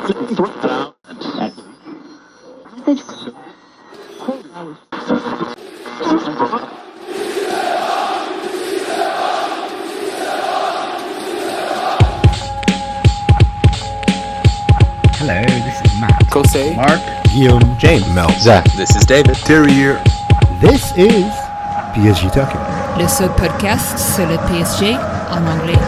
Hello, this is Matt. Kosei. Mark. Guillaume. James. Mel. Zach. This is David. Terry here. This is PSG Talking. Le seul podcast sur le PSG en anglais.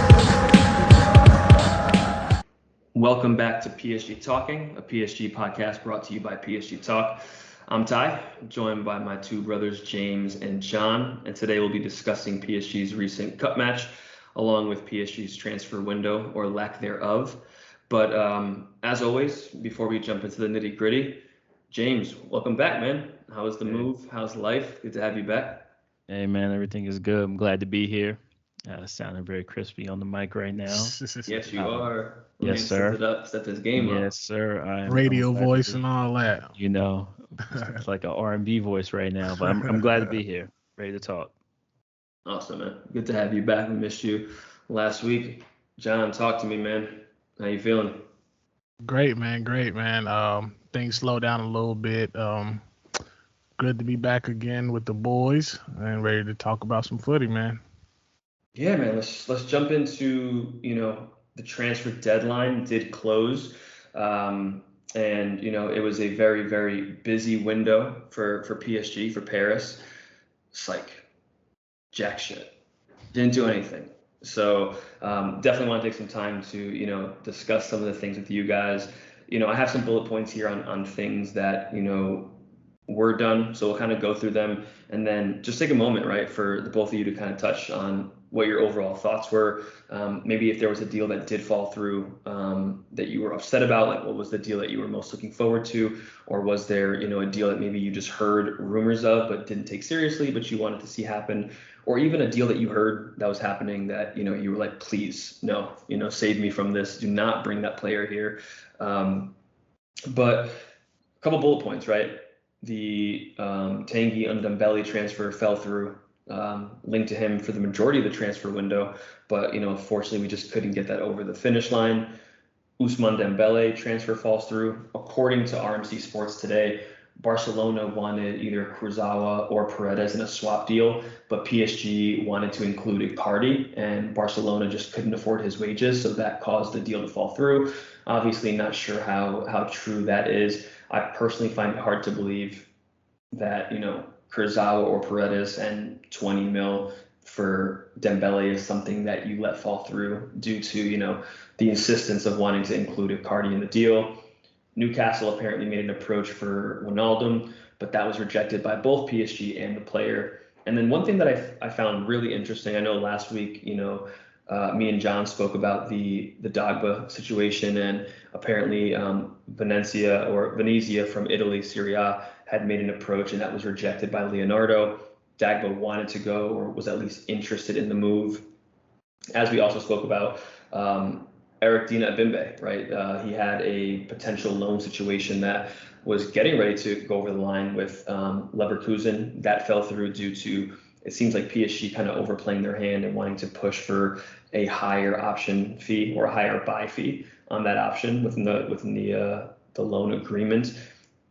Welcome back to PSG Talking, a PSG podcast brought to you by PSG Talk. I'm Ty, joined by my two brothers, James and John, and today we'll be discussing PSG's recent cup match, along with PSG's transfer window, or lack thereof. But as always, before we jump into the nitty gritty, James, welcome back, man. How was the move? How's life? Good to have you back. Hey, man, everything is good. I'm glad to be here. Sounding very crispy on the mic right now. Yes, you are. Yes, sir. Step this game up. Yes, sir. Radio voice and all that. You know, it's like an R&B voice right now, but I'm glad to be here, ready to talk. Awesome, man. Good to have you back. We missed you last week. John, talk to me, man. How you feeling? Great, man. Things slowed down a little bit. Good to be back again with the boys and ready to talk about some footy, man. Yeah, man. Let's jump into, the transfer deadline did close. And, it was a very, very busy window for PSG, for Paris. It's like jack shit. Didn't do anything. So definitely want to take some time to, discuss some of the things with you guys. I have some bullet points here on things that, were done. So we'll kind of go through them and then just take a moment, right, for the both of you to kind of touch on what your overall thoughts were. Maybe if there was a deal that did fall through that you were upset about, like what was the deal that you were most looking forward to? Or was there, a deal that maybe you just heard rumors of but didn't take seriously, but you wanted to see happen? Or even a deal that you heard that was happening that, you were like, please, no, save me from this. Do not bring that player here. But a couple bullet points, right? The Tanguy Ndombele transfer fell through, linked to him for the majority of the transfer window. But, unfortunately, we just couldn't get that over the finish line. Ousmane Dembele transfer falls through. According to RMC Sports today, Barcelona wanted either Kurzawa or Paredes in a swap deal, but PSG wanted to include Icardi, and Barcelona just couldn't afford his wages, so that caused the deal to fall through. Obviously, not sure how true that is. I personally find it hard to believe that, Kurzawa or Paredes and 20 mil for Dembele is something that you let fall through due to, the insistence of wanting to include Icardi in the deal. Newcastle apparently made an approach for Ronaldo, but that was rejected by both PSG and the player. And then one thing that I found really interesting, I know last week, me and John spoke about the Pogba situation, and apparently Venezia from Italy, Serie A, had made an approach, and that was rejected by Leonardo. Pogba wanted to go, or was at least interested in the move. As we also spoke about, Eric Dina Bimbe, right? He had a potential loan situation that was getting ready to go over the line with Leverkusen. That fell through due to, it seems like PSG kind of overplaying their hand and wanting to push for a higher option fee or a higher buy fee on that option within the loan agreement.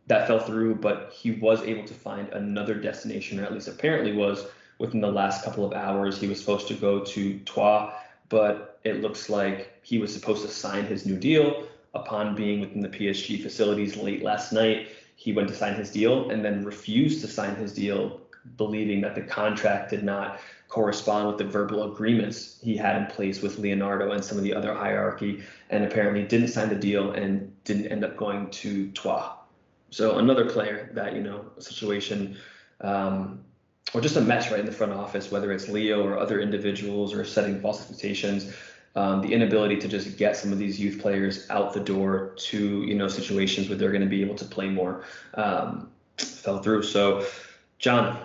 That fell through, but he was able to find another destination, or at least apparently was within the last couple of hours. He was supposed to go to Troyes, but it looks like he was supposed to sign his new deal. Upon being within the PSG facilities late last night, he went to sign his deal and then refused to sign his deal, believing that the contract did not correspond with the verbal agreements he had in place with Leonardo and some of the other hierarchy, and apparently didn't sign the deal and didn't end up going to Troyes. So another player that, a situation or just a mess right in the front office, whether it's Leo or other individuals or setting false expectations, the inability to just get some of these youth players out the door to, situations where they're going to be able to play more, fell through. So, John,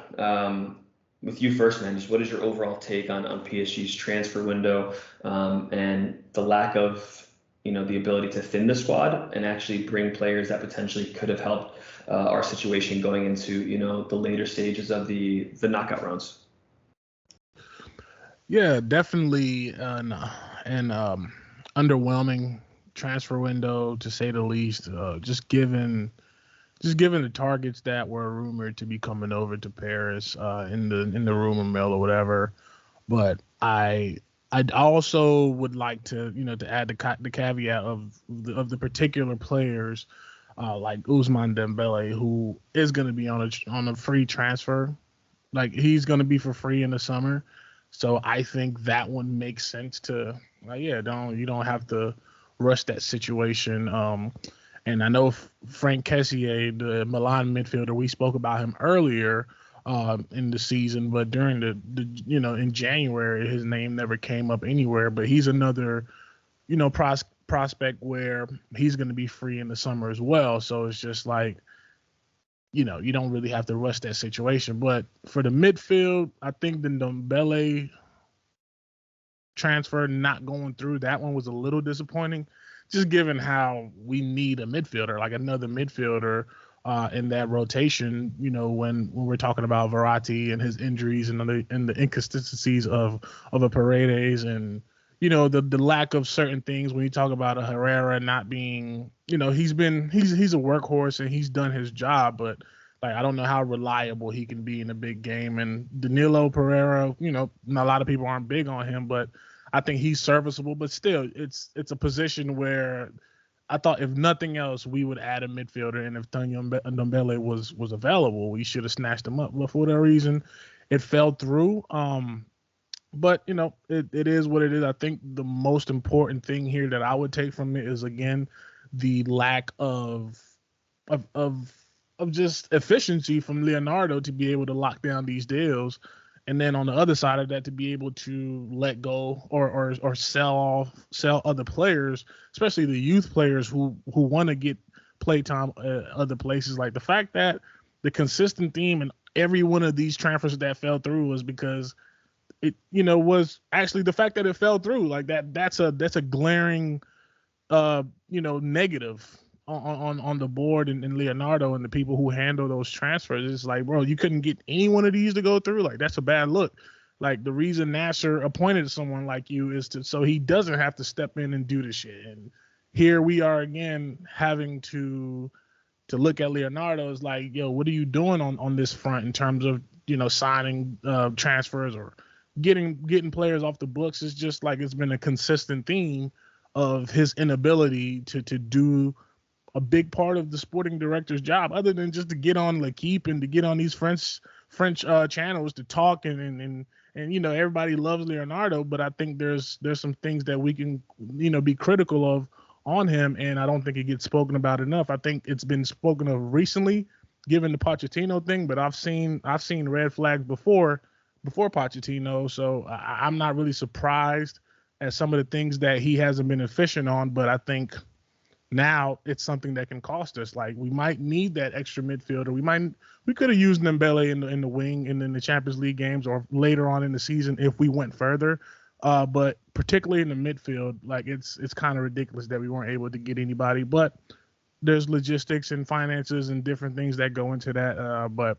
with you first, man, just what is your overall take on PSG's transfer window and the lack of, the ability to thin the squad and actually bring players that potentially could have helped our situation going into, the later stages of the knockout rounds? Yeah, definitely an underwhelming transfer window, to say the least. Just given the targets that were rumored to be coming over to Paris in the rumor mill or whatever. But I also would like to add the caveat of the particular players like Ousmane Dembele, who is going to be on a free transfer. Like, he's going to be for free in the summer. So I think that one makes sense to, you don't have to rush that situation. And I know Frank Kessié, the Milan midfielder, we spoke about him earlier in the season, but during the in January, his name never came up anywhere. But he's another, prospect where he's going to be free in the summer as well. So it's just like, you don't really have to rush that situation. But for the midfield, I think the Ndombele transfer not going through, that one was a little disappointing, just given how we need a midfielder, like another midfielder in that rotation, when we're talking about Verratti and his injuries and the inconsistencies of a Paredes and, the lack of certain things. When you talk about a Herrera not being, he's a workhorse and he's done his job, but like, I don't know how reliable he can be in a big game. And Danilo Pereira, a lot of people aren't big on him, but I think he's serviceable. But still, it's a position where I thought, if nothing else, we would add a midfielder, and if Tanguy Ndombele was available, we should have snatched him up. But for whatever reason, it fell through. But it is what it is. I think the most important thing here that I would take from it is, again, the lack of just efficiency from Leonardo to be able to lock down these deals. And then on the other side of that, to be able to let go or sell other players, especially the youth players who want to get playtime other places. Like, the fact that the consistent theme in every one of these transfers that fell through was because it, was actually the fact that it fell through. Like, that's a glaring, negative on the board and Leonardo and the people who handle those transfers. It's like, bro, you couldn't get any one of these to go through. Like, that's a bad look. Like, the reason Nasser appointed someone like you is so he doesn't have to step in and do the shit. And here we are again having to look at Leonardo as like, yo, what are you doing on this front in terms of, signing transfers or getting players off the books? It's just like, it's been a consistent theme of his inability to do a big part of the sporting director's job, other than just to get on L'Equipe and to get on these French channels to talk and everybody loves Leonardo, but I think there's some things that we can be critical of on him, and I don't think it gets spoken about enough. I think it's been spoken of recently, given the Pochettino thing, but I've seen red flags before Pochettino, so I'm not really surprised at some of the things that he hasn't been efficient on, but I think now it's something that can cost us. Like, we might need that extra midfielder. We could have used Ndombele in the wing and in the Champions League games or later on in the season if we went further. But particularly in the midfield, like, it's kind of ridiculous that we weren't able to get anybody. But there's logistics and finances and different things that go into that. But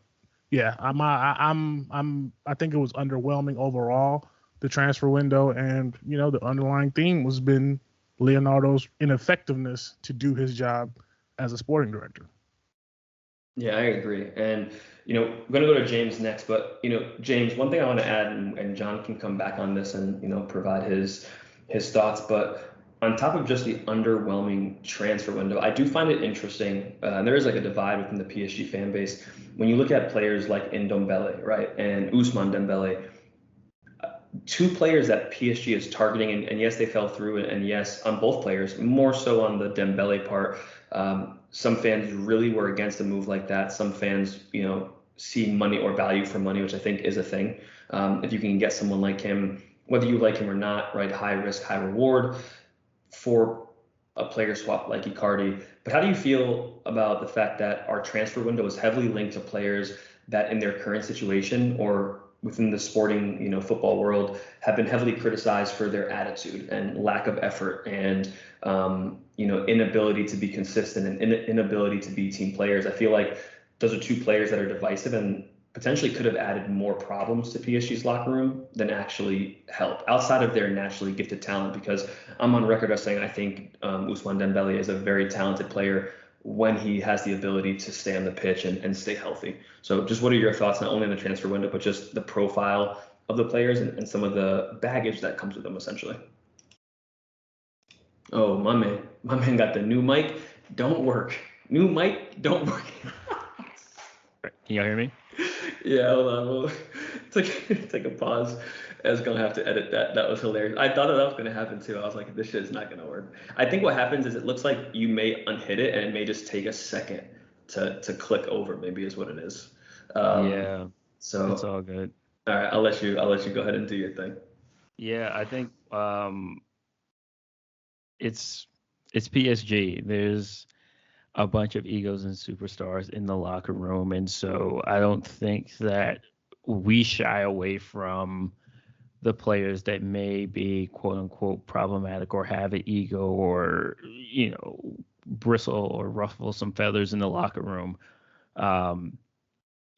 yeah, I think it was underwhelming overall, the transfer window, and the underlying theme has been Leonardo's ineffectiveness to do his job as a sporting director. Yeah, I agree. And, I'm going to go to James next, but, James, one thing I want to add, and John can come back on this and, provide his thoughts, but on top of just the underwhelming transfer window, I do find it interesting. And there is like a divide within the PSG fan base. When you look at players like Ndombele, right, and Ousmane Dembele, two players that PSG is targeting, and yes, they fell through, and yes, on both players, more so on the Dembele part. Some fans really were against a move like that. Some fans, see money or value for money, which I think is a thing. If you can get someone like him, whether you like him or not, right, high risk, high reward for a player swap like Icardi. But how do you feel about the fact that our transfer window is heavily linked to players that in their current situation or within the sporting, football world have been heavily criticized for their attitude and lack of effort and, inability to be consistent and inability to be team players? I feel like those are two players that are divisive, and potentially could have added more problems to PSG's locker room than actually help outside of their naturally gifted talent. Because I'm on record as saying I think Ousmane Dembele is a very talented player when he has the ability to stay on the pitch and stay healthy. So just what are your thoughts, not only on the transfer window, but just the profile of the players and some of the baggage that comes with them, essentially? Oh, my man got the new mic. Don't work. New mic, don't work. Can y'all hear me? Yeah, hold on. We'll take a pause. I was gonna have to edit that. That was hilarious. I thought that was gonna happen too. I was like, this shit's not gonna work. I think what happens is it looks like you may unhit it and it may just take a second to click over. Maybe is what it is. Yeah. So It's all good. all right, I'll let you go ahead and do your thing. Yeah, I think it's PSG. There's a bunch of egos and superstars in the locker room, and so I don't think that we shy away from the players that may be quote unquote problematic or have an ego or bristle or ruffle some feathers in the locker room.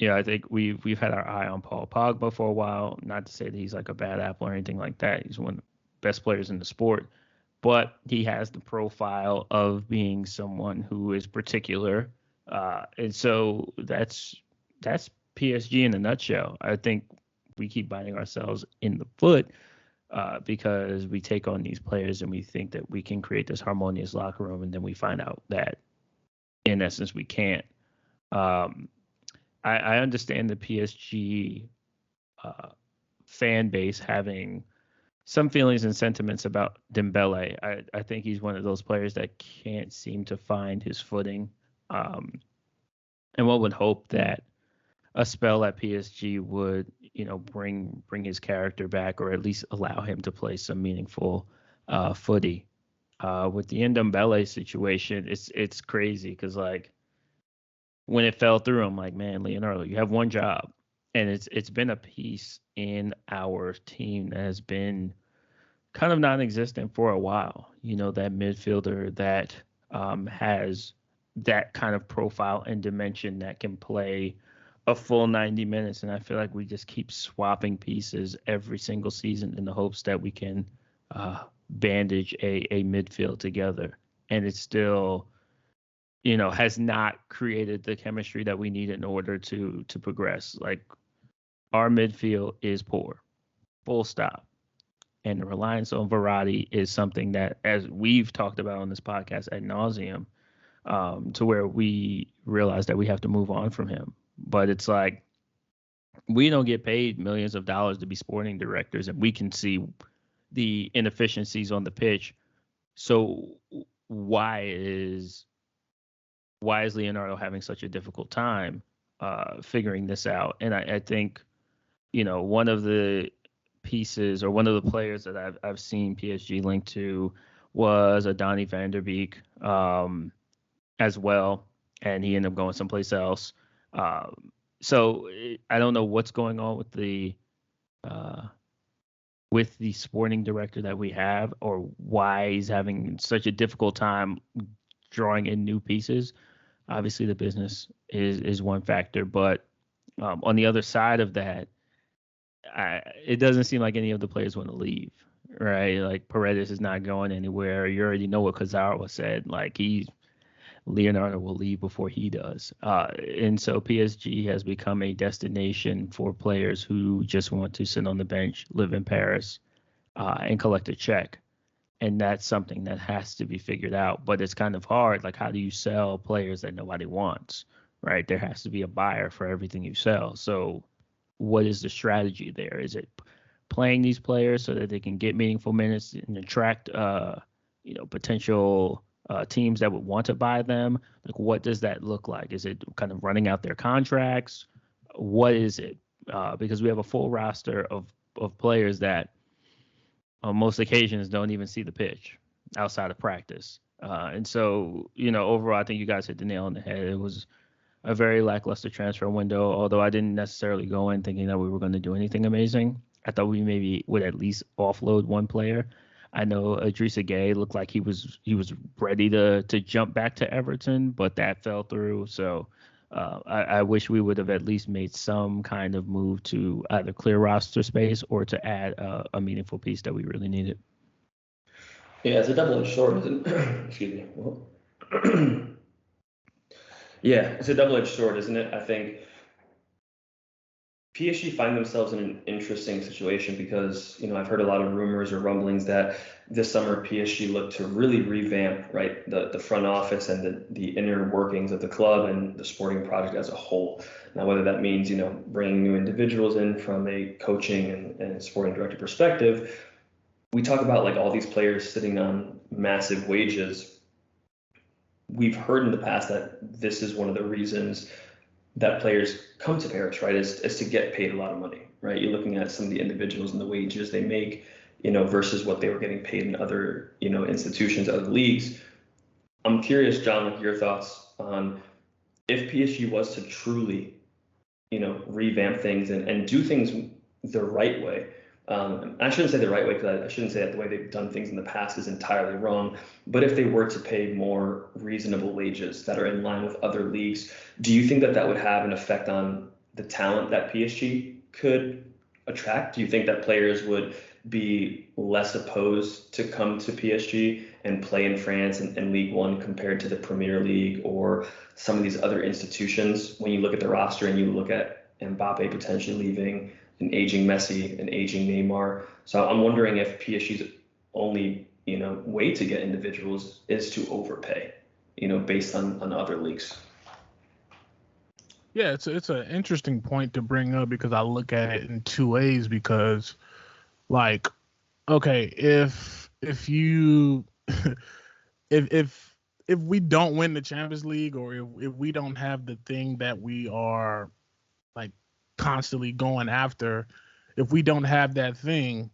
I think we've had our eye on Paul Pogba for a while. Not to say that he's like a bad apple or anything like that. He's one of the best players in the sport, but he has the profile of being someone who is particular, and so that's PSG in a nutshell. I think we keep biting ourselves in the foot because we take on these players and we think that we can create this harmonious locker room, and then we find out that in essence we can't. I understand the PSG fan base having some feelings and sentiments about Dembele. I think he's one of those players that can't seem to find his footing. And one would hope that a spell at PSG would, bring his character back, or at least allow him to play some meaningful footy. With the Ndombele situation, it's crazy because like when it fell through, I'm like, man, Leonardo, you have one job, and it's been a piece in our team that has been kind of non-existent for a while. That midfielder that has that kind of profile and dimension that can play a full 90 minutes. And I feel like we just keep swapping pieces every single season in the hopes that we can bandage a midfield together. And it still, has not created the chemistry that we need in order to progress. Like, our midfield is poor, full stop. And the reliance on Verratti is something that, as we've talked about on this podcast ad nauseum, to where we realize that we have to move on from him. But it's like, we don't get paid millions of dollars to be sporting directors, and we can see the inefficiencies on the pitch. So why is Leonardo having such a difficult time figuring this out? And I think, one of the pieces or one of the players that I've seen PSG linked to was Donny van der Beek as well, and he ended up going someplace else. So I don't know what's going on with the sporting director that we have, or why he's having such a difficult time drawing in new pieces. Obviously, the business is one factor, but on the other side of that, it doesn't seem like any of the players want to leave, right? Like, Paredes is not going anywhere. You already know what Cazorla said. Like, Leonardo will leave before he does. And so PSG has become a destination for players who just want to sit on the bench, live in Paris, and collect a check. And that's something that has to be figured out. But it's kind of hard. Like, how do you sell players that nobody wants, right? There has to be a buyer for everything you sell. So what is the strategy there? Is it playing these players so that they can get meaningful minutes and attract, potential teams that would want to buy them? Like, what does that look like? Is it kind of running out their contracts? What is it? Because we have a full roster of players that on most occasions don't even see the pitch outside of practice. And so, overall, I think you guys hit the nail on the head. It was a very lackluster transfer window, although I didn't necessarily go in thinking that we were going to do anything amazing. I thought we maybe would at least offload one player. I know Idrissa Gueye looked like he was ready to jump back to Everton, but that fell through. So I wish we would have at least made some kind of move to either clear roster space or to add a meaningful piece that we really needed. Yeah, it's a double-edged sword, isn't it? Excuse me. Well, yeah, it's a double-edged sword, isn't it? I think PSG find themselves in an interesting situation because, I've heard a lot of rumors or rumblings that this summer PSG looked to really revamp, right, the front office and the inner workings of the club and the sporting project as a whole. Now, whether that means, bringing new individuals in from a coaching and sporting director perspective, we talk about like all these players sitting on massive wages. We've heard in the past that this is one of the reasons that players come to Paris, right, is to get paid a lot of money, right? You're looking at some of the individuals and the wages they make, versus what they were getting paid in other, institutions, other leagues. I'm curious, John, like your thoughts on if PSG was to truly, revamp things and do things the right way. I shouldn't say the right way because I shouldn't say that the way they've done things in the past is entirely wrong. But if they were to pay more reasonable wages that are in line with other leagues, do you think that would have an effect on the talent that PSG could attract? Do you think that players would be less opposed to come to PSG and play in France and League One compared to the Premier League or some of these other institutions? When you look at the roster and you look at Mbappe potentially leaving, an aging Messi, an aging Neymar. So I'm wondering if PSG's only, way to get individuals is to overpay, based on other leagues. Yeah, it's an interesting point to bring up because I look at it in two ways because, like, okay, if you if we don't win the Champions League or if we don't have the thing that we are like constantly going after, if we don't have that thing,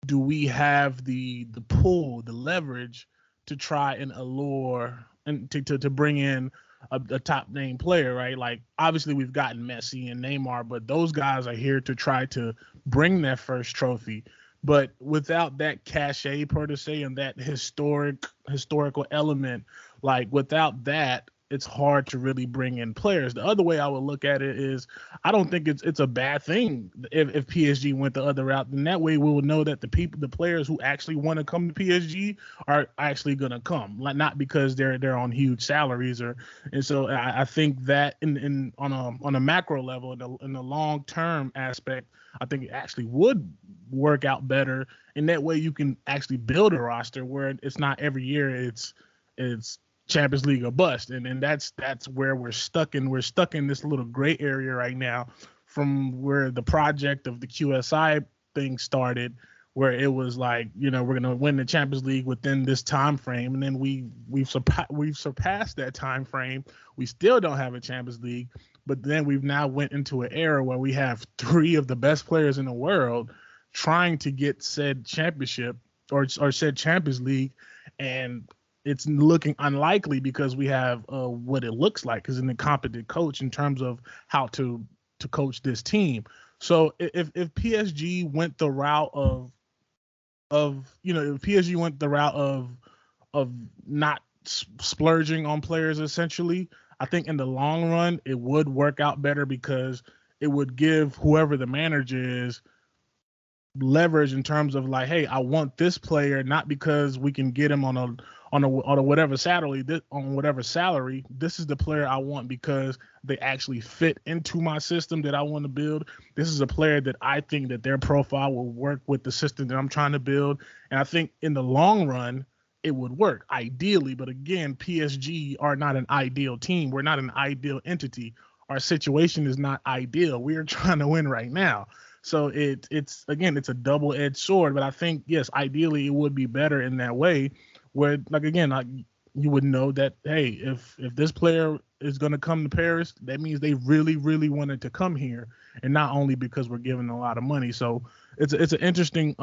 do we have the pull, the leverage to try and allure and to bring in a top name player, right? Like obviously we've gotten Messi and Neymar, but those guys are here to try to bring their first trophy. But without that cachet per se and that historical element, like without that, it's hard to really bring in players. The other way I would look at it is I don't think it's a bad thing if PSG went the other route. And that way we will know that the players who actually want to come to PSG are actually going to come, like not because they're on huge salaries and so I think that on a macro level in the long term aspect, I think it actually would work out better. And that way you can actually build a roster where it's not every year it's Champions League or bust, and that's where we're stuck in this little gray area right now, from where the project of the QSI thing started, where it was like, we're gonna win the Champions League within this time frame, and then we've surpassed that time frame. We still don't have a Champions League, but then we've now went into an era where we have three of the best players in the world trying to get said championship or said Champions League, and it's looking unlikely because we have what it looks like as an incompetent coach in terms of how to coach this team. So if PSG went the route if PSG went the route of not splurging on players, essentially, I think in the long run it would work out better because it would give whoever the manager is leverage in terms of like, hey, I want this player not because we can get him on a whatever salary. This is the player I want because they actually fit into my system that I want to build. This is a player that I think that their profile will work with the system that I'm trying to build. And I think in the long run, it would work ideally. But again, PSG are not an ideal team. We're not an ideal entity. Our situation is not ideal. We are trying to win right now. So it's a double-edged sword. But I think, yes, ideally it would be better in that way where, like, again, like, you would know that, hey, if this player is going to come to Paris, that means they really, really wanted to come here, and not only because we're giving a lot of money. So it's an interesting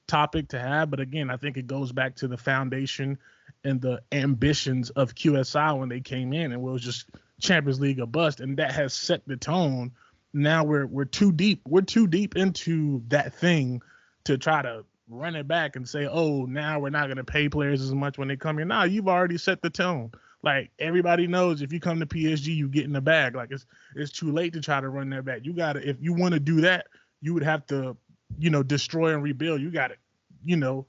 topic to have. But again, I think it goes back to the foundation and the ambitions of QSI when they came in, and it was just Champions League or bust, and that has set the tone. Now we're too deep. We're too deep into that thing to try to run it back and say, oh, now we're not going to pay players as much when they come here. Nah, you've already set the tone. Like everybody knows, if you come to PSG, you get in the bag. Like it's too late to try to run that back. You gotta, if you want to do that, you would have to, destroy and rebuild. You got to,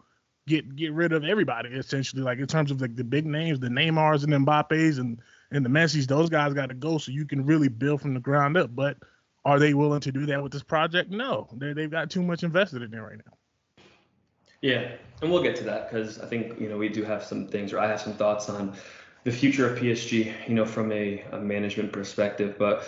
get rid of everybody essentially. Like in terms of like the big names, the Neymars and Mbappes and the Messis, those guys got to go so you can really build from the ground up. But are they willing to do that with this project? No, they've got too much invested in there right now. Yeah, and we'll get to that because I think we do have some things, or I have some thoughts on the future of PSG, from a management perspective. But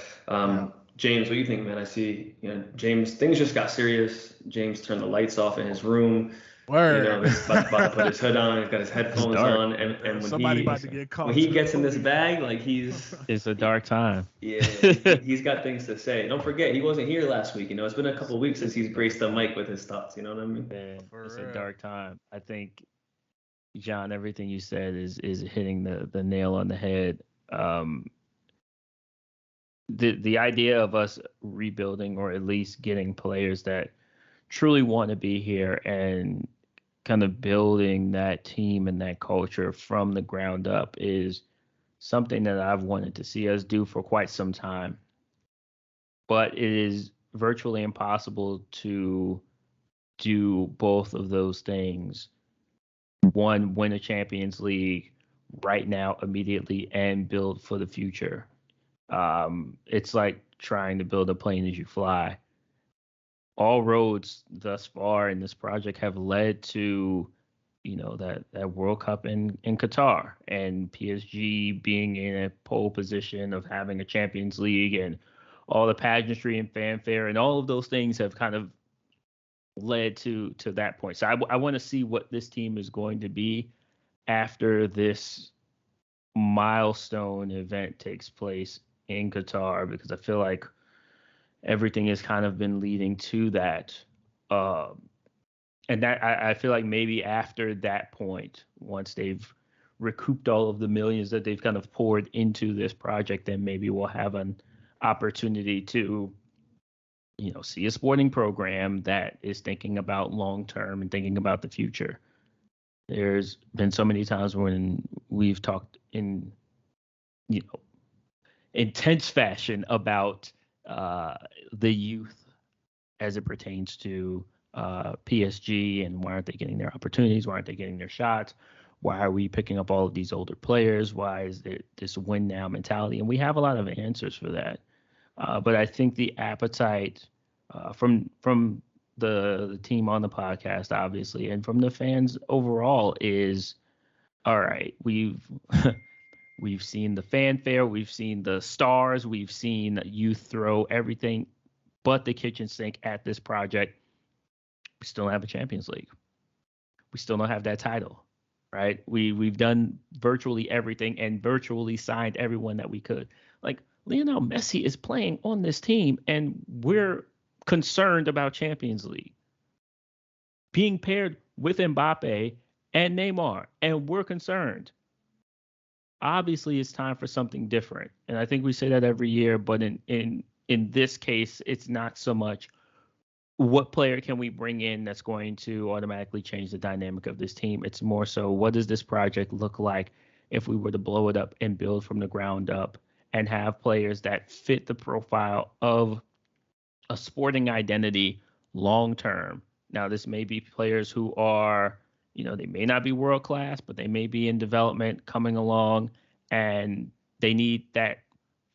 James, what do you think, man? I see, James, things just got serious. James turned the lights off in his room. Word. He's about to put his hood on. He's got his headphones on, and when he gets in this bag, like it's a dark time. Yeah, he's got things to say. Don't forget, he wasn't here last week. It's been a couple of weeks since he's graced the mic with his thoughts. You know what I mean? Man, it's a dark time. I think, John, everything you said is hitting the nail on the head. The idea of us rebuilding, or at least getting players that truly want to be here and kind of building that team and that culture from the ground up, is something that I've wanted to see us do for quite some time. But it is virtually impossible to do both of those things. One, win a Champions League right now, immediately, and build for the future. It's like trying to build a plane as you fly. All roads thus far in this project have led to, that World Cup in Qatar, and PSG being in a pole position of having a Champions League, and all the pageantry and fanfare and all of those things have kind of led to that point. So I want to see what this team is going to be after this milestone event takes place in Qatar, because I feel like everything has kind of been leading to that. And that I feel like maybe after that point, once they've recouped all of the millions that they've kind of poured into this project, then maybe we'll have an opportunity to, see a sporting program that is thinking about long term and thinking about the future. There's been so many times when we've talked in, intense fashion about the youth as it pertains to PSG, and why aren't they getting their opportunities? Why aren't they getting their shots? Why are we picking up all of these older players? Why is there this win now mentality? And we have a lot of answers for that. But I think the appetite from the team on the podcast, obviously, and from the fans overall is, all right, we've seen the fanfare, we've seen the stars, we've seen youth throw everything but the kitchen sink at this project. We still don't have a Champions League. We still don't have that title, right? We've done virtually everything and virtually signed everyone that we could. Like, Lionel Messi is playing on this team, and we're concerned about Champions League. Being paired with Mbappe and Neymar, and we're concerned. Obviously, it's time for something different. And I think we say that every year, but in this case, it's not so much what player can we bring in that's going to automatically change the dynamic of this team. It's more so, what does this project look like if we were to blow it up and build from the ground up and have players that fit the profile of a sporting identity long term. Now, this may be players who are, they may not be world class, but they may be in development coming along, and they need that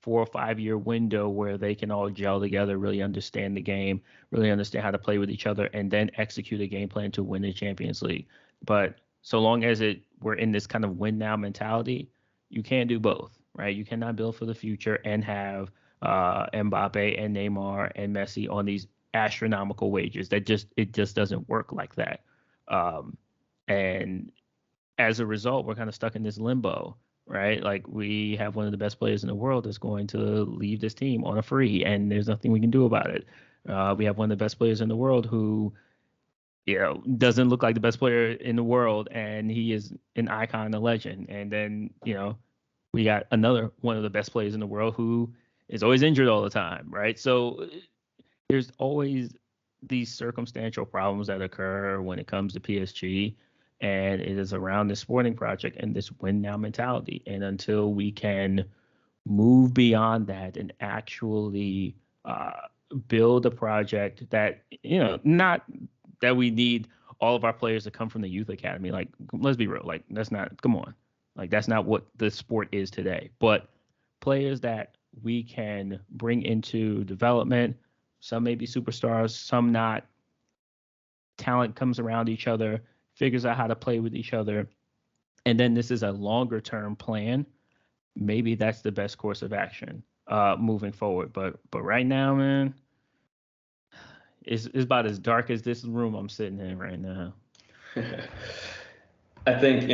4 or 5 year window where they can all gel together, really understand the game, really understand how to play with each other, and then execute a game plan to win the Champions League. But so long as we're in this kind of win now mentality, you can't do both, right? You cannot build for the future and have Mbappe and Neymar and Messi on these astronomical wages. It just doesn't work like that. And as a result, we're kind of stuck in this limbo, right? Like, we have one of the best players in the world that's going to leave this team on a free, and there's nothing we can do about it. We have one of the best players in the world who, doesn't look like the best player in the world, and he is an icon, a legend. And then, we got another one of the best players in the world who is always injured all the time, right? So there's always these circumstantial problems that occur when it comes to PSG. And it is around the sporting project and this win now mentality. And until we can move beyond that and actually build a project that, not that we need all of our players to come from the youth academy. Like, let's be real. Like, that's not, come on. Like, that's not what the sport is today. But players that we can bring into development, some may be superstars, some not. Talent comes around each other, figures out how to play with each other. And then this is a longer term plan. Maybe that's the best course of action moving forward. But right now, man, it's about as dark as this room I'm sitting in right now. I think,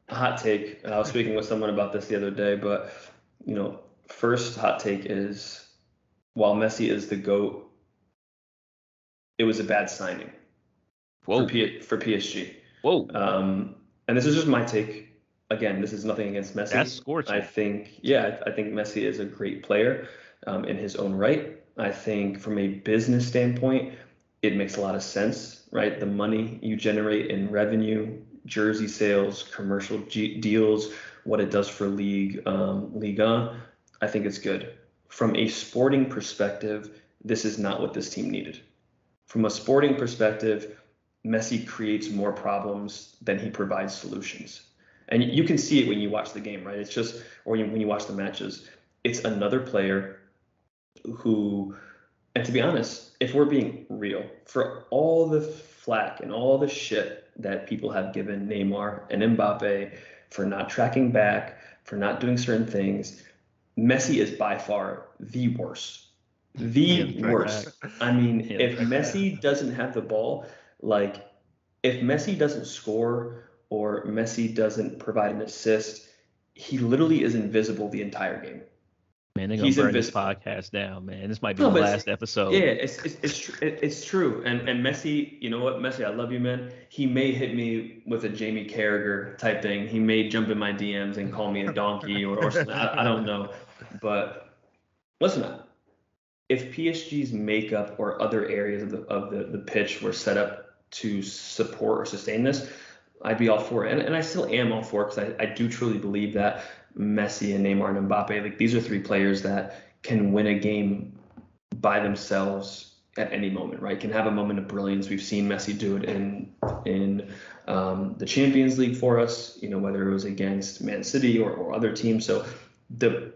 hot take, and I was speaking with someone about this the other day, but, first hot take is, while Messi is the GOAT, it was a bad signing for PSG. Whoa. And this is just my take. Again, this is nothing against Messi. That's scorching. I think Messi is a great player in his own right. I think from a business standpoint, it makes a lot of sense, right? The money you generate in revenue, jersey sales, commercial deals, what it does for Ligue 1, I think it's good. From a sporting perspective, this is not what this team needed. From a sporting perspective, Messi creates more problems than he provides solutions. And you can see it when you watch the game, right? It's just, or when you watch the matches, it's another player who, and to be honest, if we're being real, for all the flack and all the shit that people have given Neymar and Mbappe for not tracking back, for not doing certain things, Messi is by far the worst. The worst. I mean, if Messi doesn't have the ball, like, if Messi doesn't score or Messi doesn't provide an assist, he literally is invisible the entire game. Man, they're gonna burn this podcast down, man. This might be the last episode. Yeah, it's true. And Messi, you know what, Messi, I love you, man. He may hit me with a Jamie Carragher type thing. He may jump in my DMs and call me a donkey or something. I don't know. But listen, if PSG's makeup or other areas of the pitch were set up to support or sustain this, I'd be all for it. And I still am all for it, because I do truly believe that Messi and Neymar and Mbappe, like, these are three players that can win a game by themselves at any moment, right? Can have a moment of brilliance. We've seen Messi do it in the Champions League for us, whether it was against Man City or other teams. So the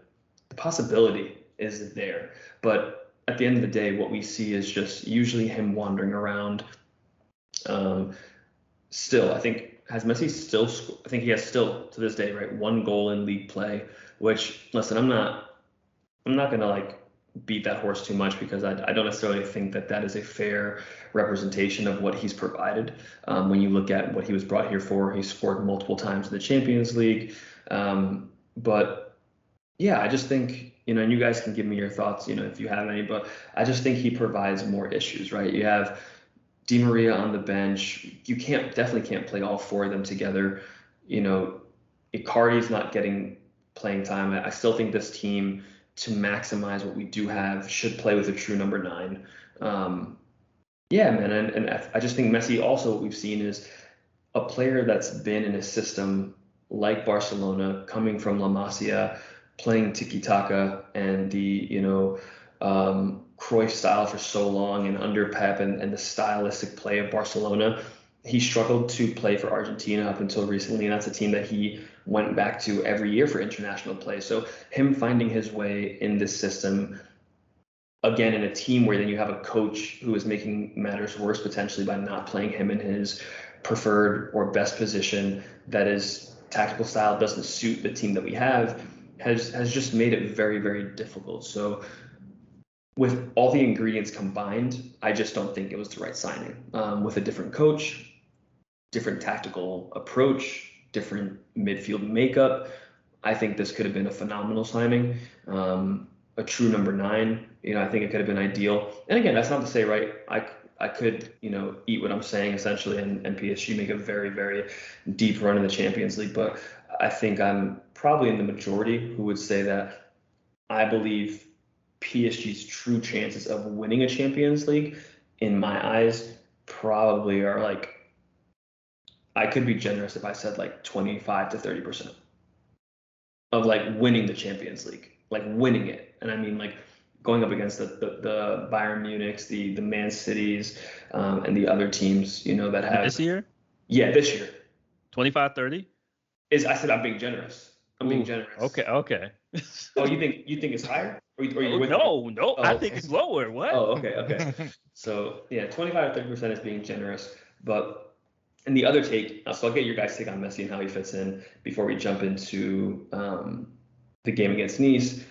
possibility is there. But at the end of the day, what we see is just usually him wandering around. Still, I think, has Messi still? I think he has still to this day, right? One goal in league play. Which, listen, I'm not gonna beat that horse too much, because I don't necessarily think that is a fair representation of what he's provided. When you look at what he was brought here for, he scored multiple times in the Champions League. But yeah, I just think, and you guys can give me your thoughts, if you have any. But I just think he provides more issues, right? You have Di Maria on the bench. You definitely can't play all four of them together. Icardi's not getting playing time. I still think this team, to maximize what we do have, should play with a true number 9. Yeah, man. And I just think Messi, also what we've seen is a player that's been in a system like Barcelona, coming from La Masia, playing tiki-taka and the, Cruyff style for so long, and under Pep and the stylistic play of Barcelona. He struggled to play for Argentina up until recently, and that's a team that he went back to every year for international play. So him finding his way in this system, again, in a team where then you have a coach who is making matters worse potentially by not playing him in his preferred or best position, that his tactical style doesn't suit the team that we have, has just made it very, very difficult. So with all the ingredients combined, I just don't think it was the right signing. With a different coach, different tactical approach, different midfield makeup, I think this could have been a phenomenal signing. A true number 9, I think it could have been ideal. And again, that's not to say, right, I could, eat what I'm saying essentially, and PSG make a very, very deep run in the Champions League. But I think I'm probably in the majority who would say that I believe PSG's true chances of winning a Champions League, in my eyes, probably are I could be generous if I said like 25 to 30% of like winning the Champions League, like winning it. And I mean like going up against the Bayern Munichs, the Man Cities, and the other teams, you know, that have This year? Yeah, this year. 25, 30? I said I'm being generous. I'm being generous. Okay. Oh, you think it's higher? Or you with me? No, Oh, I think it's lower. What? Oh, okay. So yeah, 25 to 30% is being generous. But in the other take, so I'll get your guys' take on Messi and how he fits in before we jump into the game against Nice.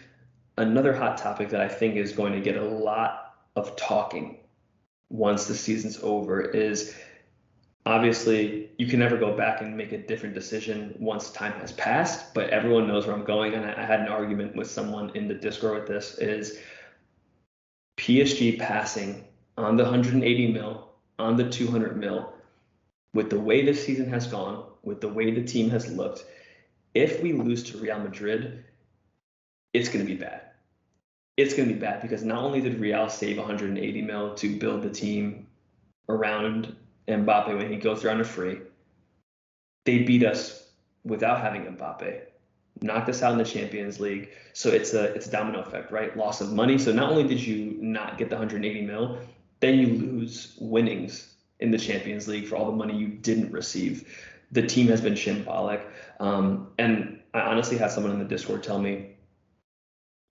Another hot topic that I think is going to get a lot of talking once the season's over is, obviously, you can never go back and make a different decision once time has passed, but everyone knows where I'm going. And I had an argument with someone in the Discord with this, is PSG passing on the 180 mil, on the 200 mil, with the way this season has gone, with the way the team has looked. If we lose to Real Madrid, it's going to be bad. It's going to be bad because not only did Real save 180 mil to build the team around Mbappe when he goes there on a free, they beat us without having Mbappe, knocked us out in the Champions League. So it's a domino effect, right? Loss of money. So not only did you not get the 180 mil, then you lose winnings in the Champions League for all the money you didn't receive. The team has been shambolic. And I honestly had someone in the Discord tell me,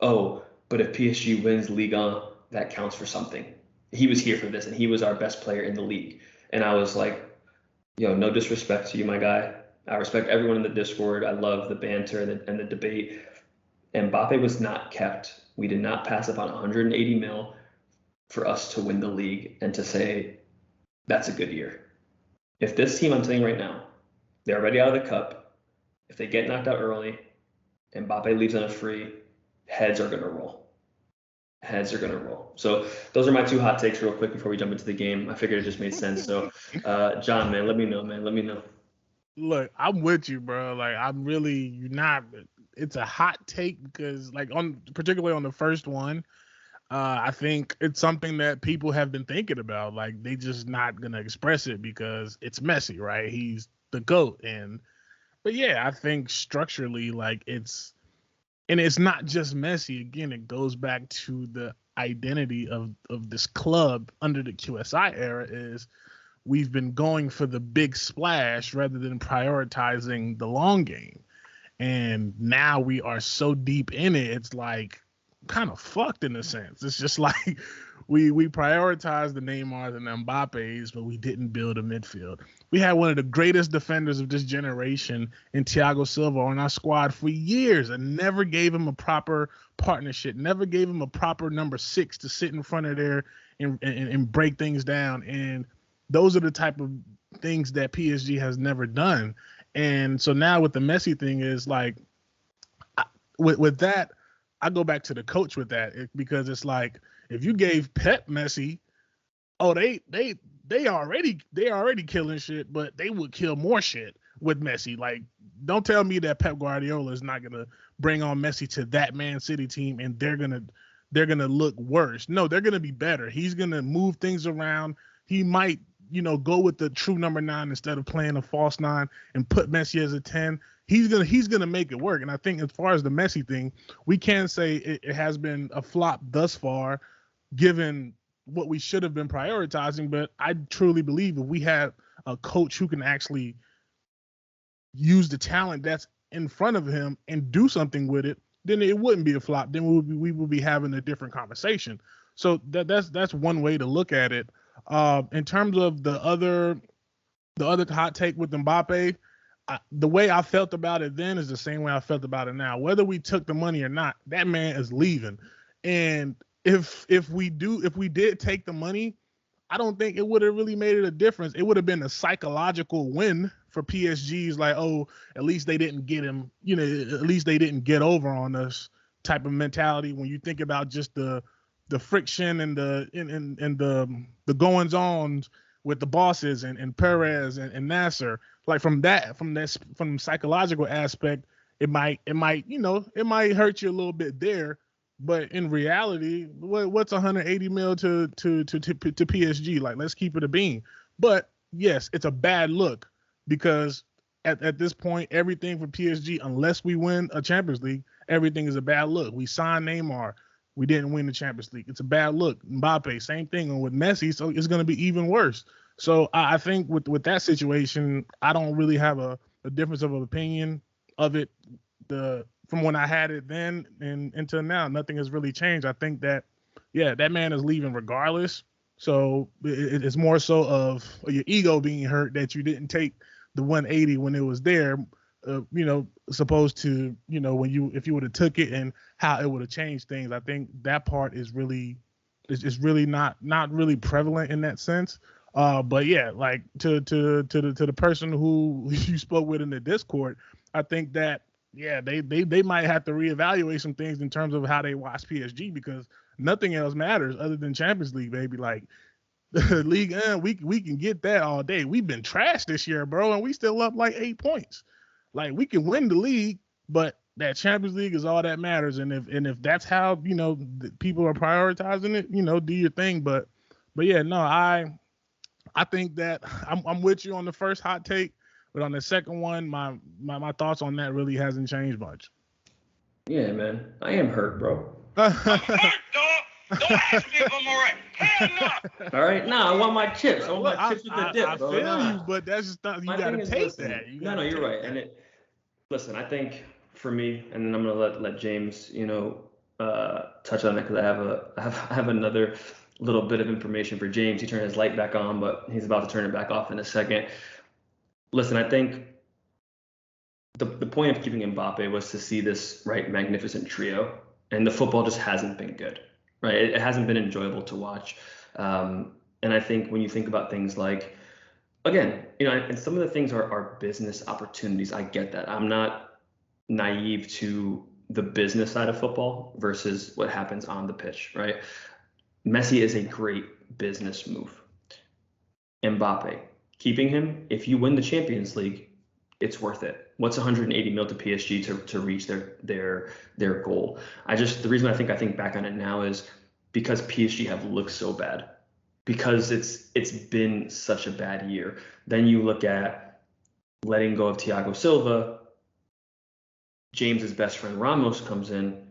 oh, but if PSG wins Ligue 1, that counts for something. He was here for this, and he was our best player in the league. And I was like, yo, no disrespect to you, my guy. I respect everyone in the Discord. I love the banter and the debate. Mbappe was not kept. We did not pass up on 180 mil for us to win the league and to say that's a good year. If this team, I'm telling you right now, they're already out of the cup. If they get knocked out early, Mbappe leaves on a free, heads are going to roll. Heads are going to roll. So those are my two hot takes real quick before we jump into the game. I figured it just made sense. So, John, man, let me know, man. Let me know. Look, I'm with you, bro. Like, I'm really, you're not, it's a hot take because, like, particularly on the first one, I think it's something that people have been thinking about. Like, they just not going to express it because it's Messi, right? He's the GOAT. But yeah, I think structurally, like, it's not just Messi. Again, it goes back to the identity of this club under the QSI era is we've been going for the big splash rather than prioritizing the long game. And now we are so deep in it, it's like kind of fucked in a sense. It's just like we prioritized the Neymars and the Mbappes, but we didn't build a midfield. We had one of the greatest defenders of this generation in Thiago Silva on our squad for years and never gave him a proper partnership, never gave him a proper number 6 to sit in front of there and break things down. And those are the type of things that PSG has never done. And so now with the Messi thing is like, with that, I go back to the coach with that because it's like, if you gave Pep Messi, oh, they already killing shit, but they would kill more shit with Messi. Like, don't tell me that Pep Guardiola is not gonna bring on Messi to that Man City team and they're gonna look worse. No, they're gonna be better. He's gonna move things around. He might, go with the true number 9 instead of playing a false 9 and put Messi as a 10. He's gonna make it work. And I think as far as the Messi thing, we can say it has been a flop thus far, given what we should have been prioritizing. But I truly believe if we had a coach who can actually use the talent that's in front of him and do something with it, then it wouldn't be a flop. Then we would be having a different conversation. So that's one way to look at it. In terms of the other hot take with Mbappe, the way I felt about it then is the same way I felt about it now. Whether we took the money or not, that man is leaving. And if we did take the money, I don't think it would have really made it a difference. It would have been a psychological win for PSGs, like, oh, at least they didn't get him, at least they didn't get over on us type of mentality. When you think about just the friction and the goings on with the bosses and Perez and Nasser, like from the psychological aspect, it might hurt you a little bit there. But in reality, what's 180 mil to PSG? Like, let's keep it a bean. But yes, it's a bad look because at this point, everything for PSG, unless we win a Champions League, everything is a bad look. We signed Neymar. We didn't win the Champions League. It's a bad look. Mbappe, same thing. And with Messi, so it's going to be even worse. So I think with that situation, I don't really have a difference of opinion of it. From when I had it then and until now, nothing has really changed. I think that, yeah, that man is leaving regardless. So it's more so of your ego being hurt that you didn't take the 180 when it was there, supposed to, if you would have took it and how it would have changed things. I think that part is really not really prevalent in that sense. But yeah, like to the person who you spoke with in the Discord, I think that, yeah, they might have to reevaluate some things in terms of how they watch PSG, because nothing else matters other than Champions League, baby. Like, the league, we can get that all day. We've been trashed this year, bro, and we still up like 8 points. Like, we can win the league, but that Champions League is all that matters. And if that's how people are prioritizing it, do your thing. But yeah, no, I think that I'm with you on the first hot take, but on the second one, my thoughts on that really hasn't changed much. Yeah, man, I am hurt, bro. I'm hurt, dog. Don't ask me if I'm all right. Hell no. All right, I want my chips. I want my chips with the dip, I bro. feel you, but that's just not, you got to take that. No, you're right. And listen, I think for me, and then I'm gonna let James, touch on it, because I have another little bit of information for James. He turned his light back on, but he's about to turn it back off in a second. Listen, I think the point of keeping Mbappe was to see this magnificent trio, and the football just hasn't been good. Right, it hasn't been enjoyable to watch, and I think when you think about things like, again, and some of the things are business opportunities. I get that. I'm not naive to the business side of football versus what happens on the pitch. Right, Messi is a great business move. Mbappe, keeping him, if you win the Champions League, it's worth it. What's 180 mil to PSG to reach their goal? The reason I think back on it now is because PSG have looked so bad, because it's been such a bad year. Then you look at letting go of Thiago Silva. James's best friend Ramos comes in.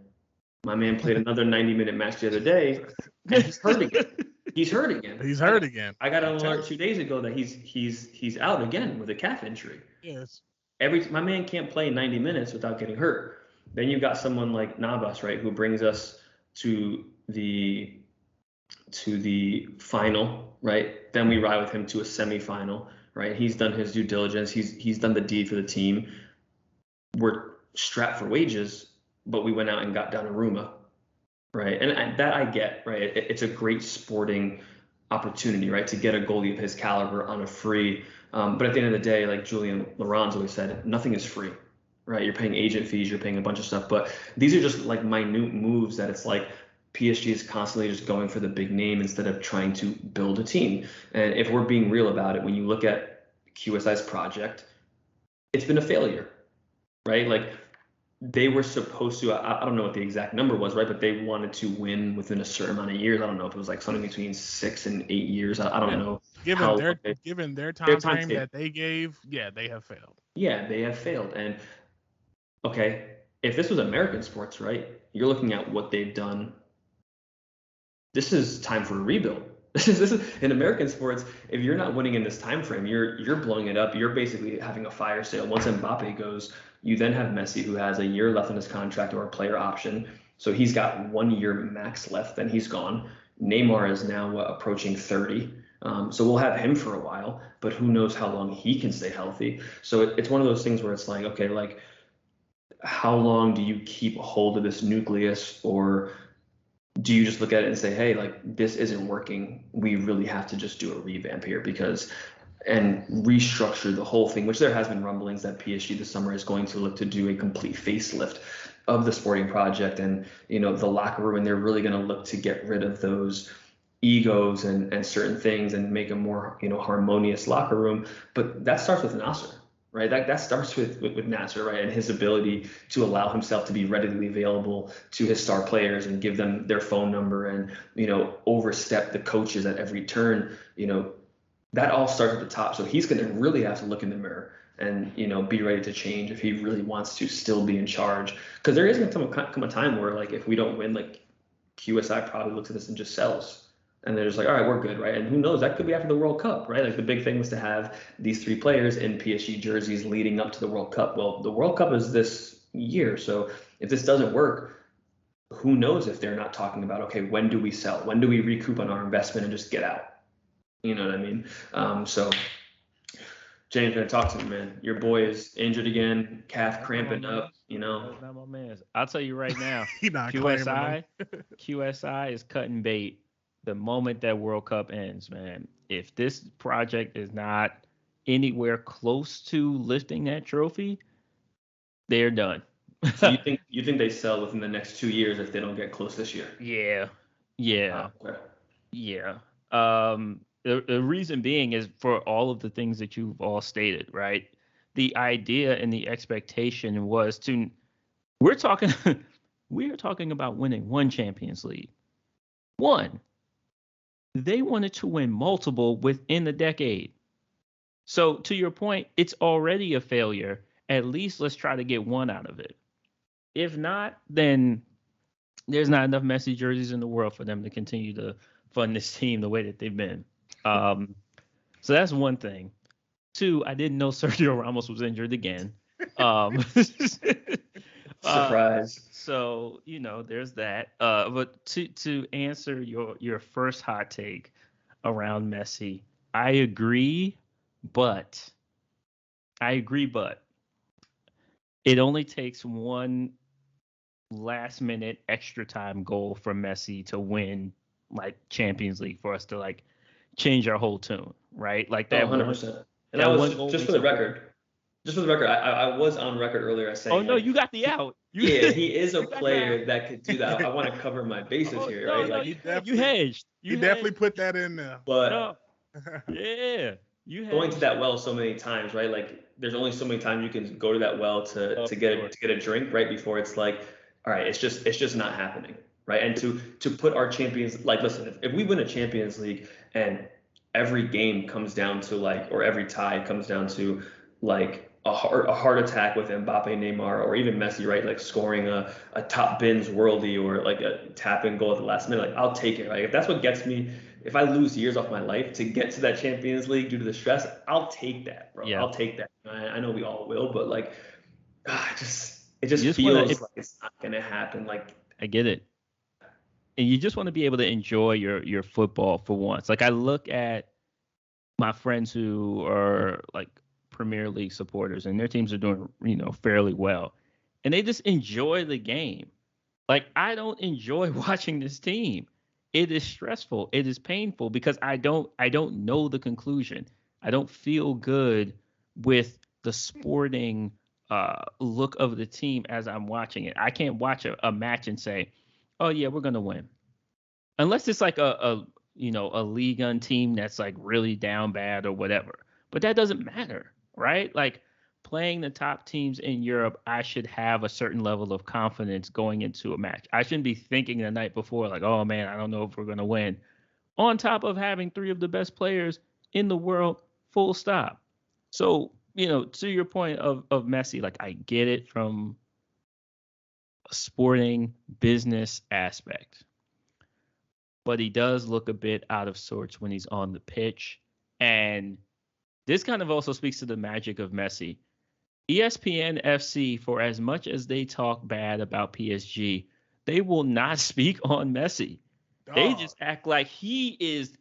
My man played another 90-minute match the other day, and he's hurt again. He's hurt again. I got an alert 2 days ago that he's out again with a calf injury. Yes. My man can't play 90 minutes without getting hurt. Then you've got someone like Navas, right, who brings us to the final, right? Then we ride with him to a semifinal, right? He's done his due diligence. He's done the deed for the team. We're strapped for wages, but we went out and got Donnarumma, right? And that I get, right? It's a great sporting opportunity, right, to get a goalie of his caliber on a free. But at the end of the day, like Julian Laurent's always said, nothing is free, right? You're paying agent fees, you're paying a bunch of stuff, but these are just like minute moves that it's like PSG is constantly just going for the big name instead of trying to build a team. And if we're being real about it, when you look at QSI's project, it's been a failure, right? Like, they were supposed to, I don't know what the exact number was, right? But they wanted to win within a certain amount of years. I don't know if it was like something between 6 and 8 years. I don't know. Given their time frame that they gave, yeah, they have failed. Yeah, they have failed. And okay, if this was American sports, right? You're looking at what they've done. This is time for a rebuild. This is in American sports. If you're not winning in this time frame, you're blowing it up. You're basically having a fire sale. Once Mbappe goes, you then have Messi, who has a year left on his contract or a player option. So he's got 1 year max left, then he's gone. Neymar is now approaching 30. So we'll have him for a while, but who knows how long he can stay healthy. So it's one of those things where it's like, okay, like, how long do you keep hold of this nucleus, or do you just look at it and say, hey, like, this isn't working. We really have to just do a revamp here and restructure the whole thing, which there has been rumblings that PSG this summer is going to look to do a complete facelift of the sporting project and, the locker room. And they're really going to look to get rid of those egos and certain things and make a more, harmonious locker room. But that starts with Nasser, right? That starts with Nasser, right? And his ability to allow himself to be readily available to his star players and give them their phone number and, overstep the coaches at every turn, that all starts at the top. So he's going to really have to look in the mirror and, be ready to change if he really wants to still be in charge. Because there is going to come a time where, like, if we don't win, like, QSI probably looks at this and just sells. And they're just like, all right, we're good, right? And who knows? That could be after the World Cup, right? Like, the big thing was to have these 3 players in PSG jerseys leading up to the World Cup. Well, the World Cup is this year. So if this doesn't work, who knows if they're not talking about, okay, when do we sell? When do we recoup on our investment and just get out? You know what I mean? So James, gonna talk to me, man. Your boy is injured again, calf cramping up. That's not my man. I'll tell you right now, He not claiming them. QSI is cutting bait the moment that World Cup ends, man. If this project is not anywhere close to lifting that trophy, they're done. So you think they sell within the next 2 years if they don't get close this year? Yeah. Okay. Yeah. The reason being is for all of the things that you've all stated, right? The idea and the expectation was we're talking about winning 1 Champions League. 1. They wanted to win multiple within the decade. So to your point, it's already a failure. At least let's try to get 1 out of it. If not, then there's not enough Messi jerseys in the world for them to continue to fund this team the way that they've been. So that's one thing. 2, I didn't know Sergio Ramos was injured again. Surprise. So there's that. But to answer your first hot take around Messi, I agree, but it only takes 1 last minute extra time goal from Messi to win like Champions League for us to like change our whole tune, right? Like that. 100%. And that was just for the record. Just for the record, I was on record earlier as saying. Oh no, you got the out. Yeah, he is a player that could do that. I want to cover my bases here, right? No, like you hedged. You definitely put that in there. But yeah, you going to that well so many times, right? Like there's only so many times you can go to that well to get a drink, right? Before it's like, all right, it's just not happening, right? And to put our champions, like, listen, if we win a Champions League and every game comes down to like, or every tie comes down to like a heart attack with Mbappe, Neymar, or even Messi, right? Like scoring a top bins worldie or like a tap in goal at the last minute, like I'll take it, right? If that's what gets me, if I lose years off my life to get to that Champions League due to the stress, I'll take that, bro. Yeah. I'll take that. I know we all will, but like, it just feels like it's not gonna happen. Like I get it. And you just want to be able to enjoy your football for once. Like I look at my friends who are like Premier League supporters and their teams are doing, fairly well. And they just enjoy the game. Like I don't enjoy watching this team. It is stressful. It is painful because I don't know the conclusion. I don't feel good with the sporting look of the team as I'm watching it. I can't watch a match and say, oh yeah, we're gonna win, unless it's like a Ligue 1 team that's like really down bad or whatever. But that doesn't matter, right? Like playing the top teams in Europe, I should have a certain level of confidence going into a match. I shouldn't be thinking the night before like, oh man, I don't know if we're gonna win. On top of having 3 of the best players in the world, full stop. So to your point of Messi, like I get it from sporting business aspect, but he does look a bit out of sorts when he's on the pitch. And this kind of also speaks to the magic of Messi. ESPN FC, for as much as they talk bad about PSG, they will not speak on Messi. They just act like it's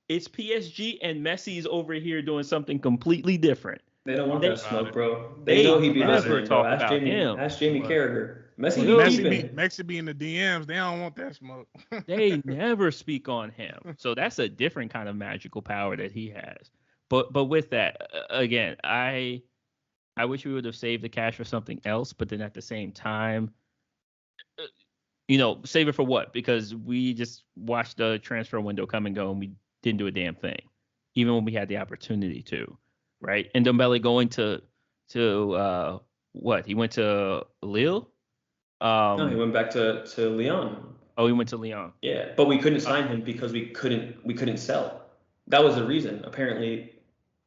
PSG and Messi's over here doing something completely different. They don't want that smoke, bro. They know he'd be listening, bro. Ask Jamie Carragher. Messi be in the DMs. They don't want that smoke. They never speak on him. So that's a different kind of magical power that he has. But with that, again, I wish we would have saved the cash for something else. But then at the same time, save it for what? Because we just watched the transfer window come and go, and we didn't do a damn thing, even when we had the opportunity to. Right, and Ndombele going to what? He went to Lille. No, he went back to Lyon. Oh, he went to Lyon. Yeah, but we couldn't sign him because we couldn't sell. that was the reason. Apparently,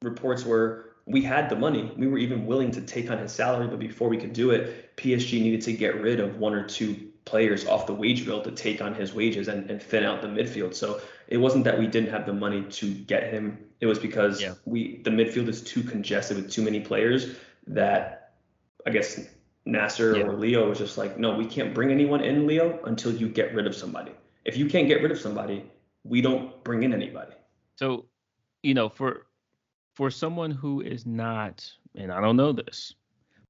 reports were we had the money. We were even willing to take on his salary, but before we could do it, PSG needed to get rid of one or two players off the wage bill to take on his wages and thin out the midfield. So it wasn't that we didn't have the money to get him. It was because the midfield is too congested with too many players that I guess Nasser or Leo was just like, no, we can't bring anyone in, Leo, until you get rid of somebody. If you can't get rid of somebody, we don't bring in anybody. So, for someone who is not, and I don't know this,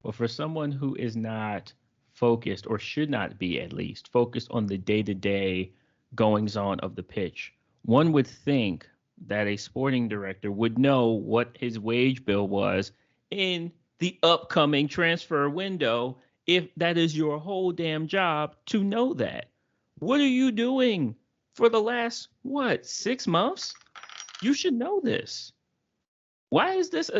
but for someone who is not focused, or should not be at least, focused on the day-to-day goings-on of the pitch, one would think that a sporting director would know what his wage bill was in the upcoming transfer window, if that is your whole damn job to know that. What are you doing for the last, 6 months? You should know this. Why is this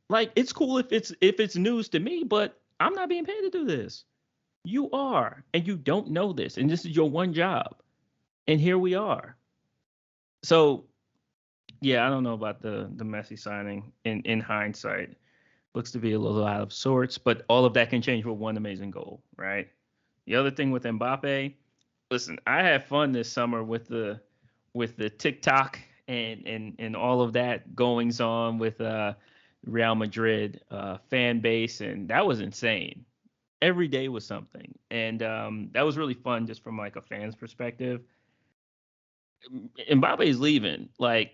it's cool if it's news to me, but I'm not being paid to do this. You are, and you don't know this, and this is your one job. And here we are. So, yeah, I don't know about the Messi signing in hindsight. Looks to be a little out of sorts, but all of that can change with one amazing goal, right? The other thing with Mbappe, listen, I had fun this summer with the TikTok and all of that goings on with Real Madrid fan base, and that was insane. Every day was something, and that was really fun just from like a fan's perspective. Mbappe is leaving. Like,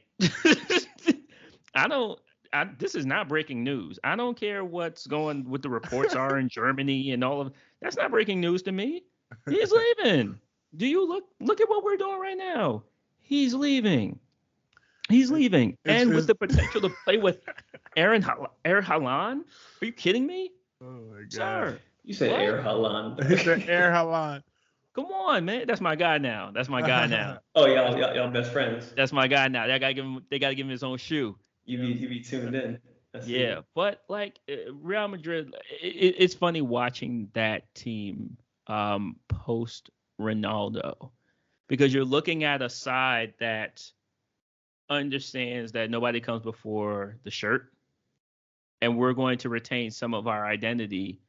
this is not breaking news. I don't care what the reports are in Germany and all of that's not breaking news to me. He's leaving. Do you look at what we're doing right now? He's leaving. And with the potential to play with Aaron Haaland? Are you kidding me? Oh my god. Sir, you said Air Haaland. Air Haaland. Come on, man. That's my guy now. Oh, y'all best friends. That's my guy now. They gotta give him his own shoe. You be tuned in. But like Real Madrid, it's funny watching that team post Ronaldo, because you're looking at a side that understands that nobody comes before the shirt, and we're going to retain some of our identity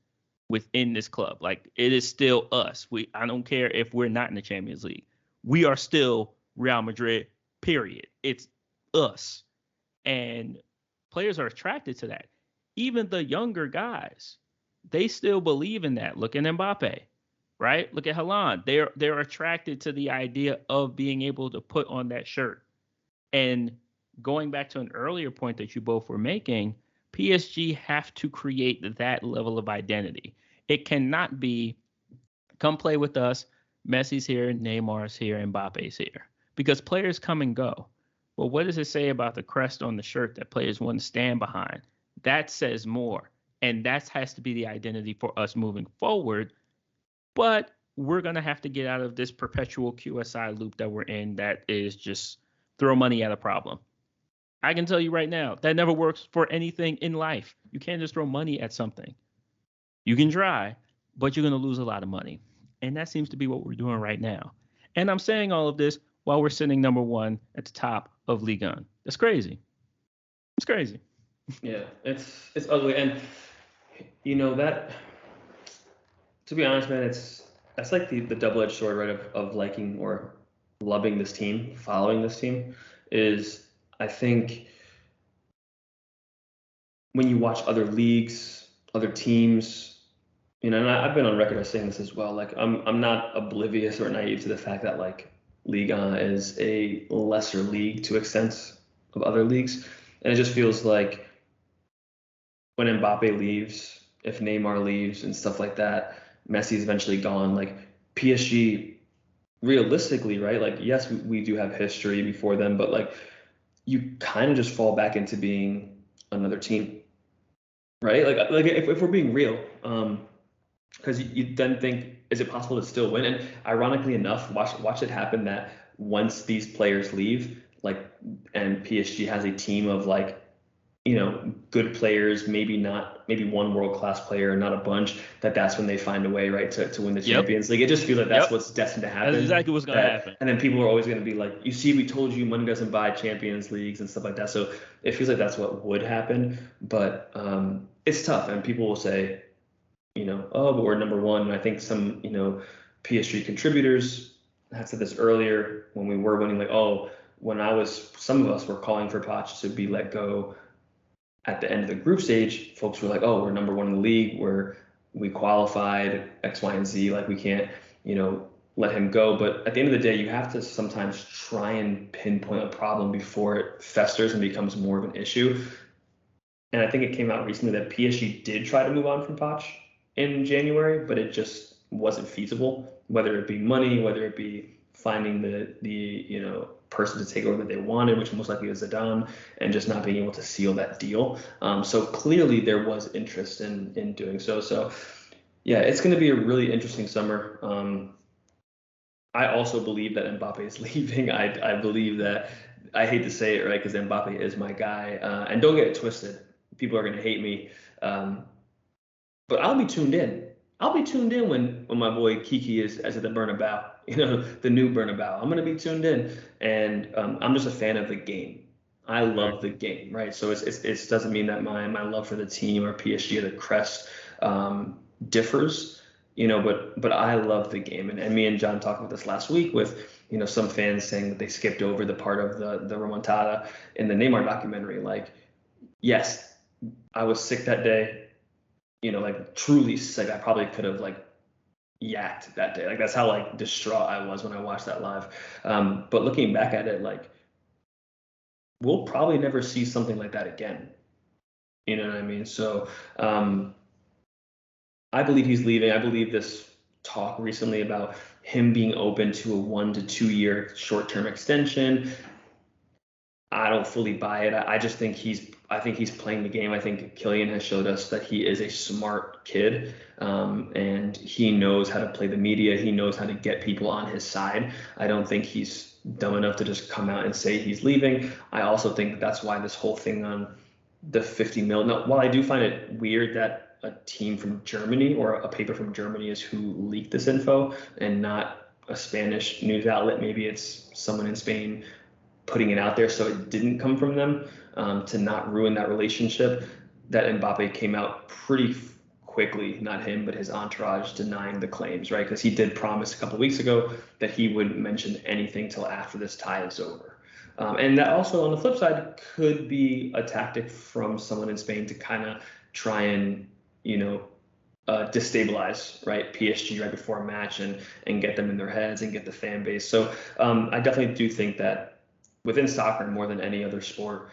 within this club. Like, it is still us. I don't care if we're not in the Champions League. We are still Real Madrid, period. It's us. And players are attracted to that. Even the younger guys, they still believe in that. Look at Mbappe, right? Look at Haaland. They're attracted to the idea of being able to put on that shirt. And going back to an earlier point that you both were making, PSG have to create that level of identity. It cannot be, come play with us, Messi's here, Neymar's here, Mbappe's here. Because players come and go. Well, what does it say about the crest on the shirt that players want to stand behind? That says more. And that has to be the identity for us moving forward. But we're going to have to get out of this perpetual QSI loop that we're in, that is just throw money at a problem. I can tell you right now, that never works for anything in life. You can't just throw money at something. You can try, but you're going to lose a lot of money. And that seems to be what we're doing right now. And I'm saying all of this while we're sitting number one at the top of Ligue 1. That's crazy. It's crazy. Yeah, it's ugly. And, that, to be honest, man, that's like the double-edged sword, right, of liking or loving this team, following this team, is I think when you watch other leagues, other teams, and I've been on record as saying this as well, like I'm not oblivious or naive to the fact that like Ligue 1 is a lesser league to extents of other leagues. And it just feels like when Mbappe leaves, if Neymar leaves and stuff like that, Messi's eventually gone, like PSG realistically, right? Like, yes, we do have history before them, but like you kind of just fall back into being another team, right? Like if we're being real, because you then think, is it possible to still win? And ironically enough, watch it happen that once these players leave, like, and PSG has a team of like good players, maybe one world-class player, not a bunch, that's when they find a way, right, to win the Champions League. It just feels like that's what's destined to happen. That's exactly what's going to happen. And then people are always going to be like, you see, we told you money doesn't buy Champions Leagues and stuff like that. So it feels like that's what would happen. But it's tough. And people will say, oh, but we're number one. And I think some, PSG contributors had said this earlier when we were winning, like, oh, some of us were calling for Poch to be let go at the end of the group stage. Folks were like, oh, we're number one in the league, we qualified X, Y, and Z, like we can't, let him go. But at the end of the day, you have to sometimes try and pinpoint a problem before it festers and becomes more of an issue. And I think it came out recently that PSG did try to move on from Poch in January, but it just wasn't feasible, whether it be money, whether it be finding the person to take over that they wanted, which most likely is Zidane, and just not being able to seal that deal. So clearly there was interest in doing so. So yeah, it's going to be a really interesting summer. I also believe that Mbappe is leaving. I believe that, I hate to say it, right, because Mbappe is my guy. And don't get it twisted. People are going to hate me. But I'll be tuned in. I'll be tuned in when my boy Kiki is at the Bernabeu, the new Bernabeu. I'm going to be tuned in, and I'm just a fan of the game. I love the game, right? So it doesn't mean that my love for the team or PSG or the crest differs, but I love the game. And me and John talked about this last week with, some fans saying that they skipped over the part of the remontada in the Neymar documentary. Like, yes, I was sick that day. Like truly sick. I probably could have yacked that day. Like that's how distraught I was when I watched that live. But looking back at it, we'll probably never see something like that again. You know what I mean? So I believe he's leaving. I believe this talk recently about him being open to a 1 to 2 year short-term extension, I don't fully buy it. I just think he's playing the game. I think Kylian has showed us that he is a smart kid, and he knows how to play the media. He knows how to get people on his side. I don't think he's dumb enough to just come out and say he's leaving. I also think that's why this whole thing on the 50 mil. Now, while I do find it weird that a team from Germany or a paper from Germany is who leaked this info and not a Spanish news outlet, maybe it's someone in Spain putting it out there so it didn't come from them, to not ruin that relationship, that Mbappe came out pretty quickly, not him, but his entourage, denying the claims, right? Because he did promise a couple of weeks ago that he wouldn't mention anything till after this tie is over. And that also, on the flip side, could be a tactic from someone in Spain to kind of try and, destabilize, right, PSG right before a match and get them in their heads and get the fan base. So I definitely do think that within soccer, more than any other sport,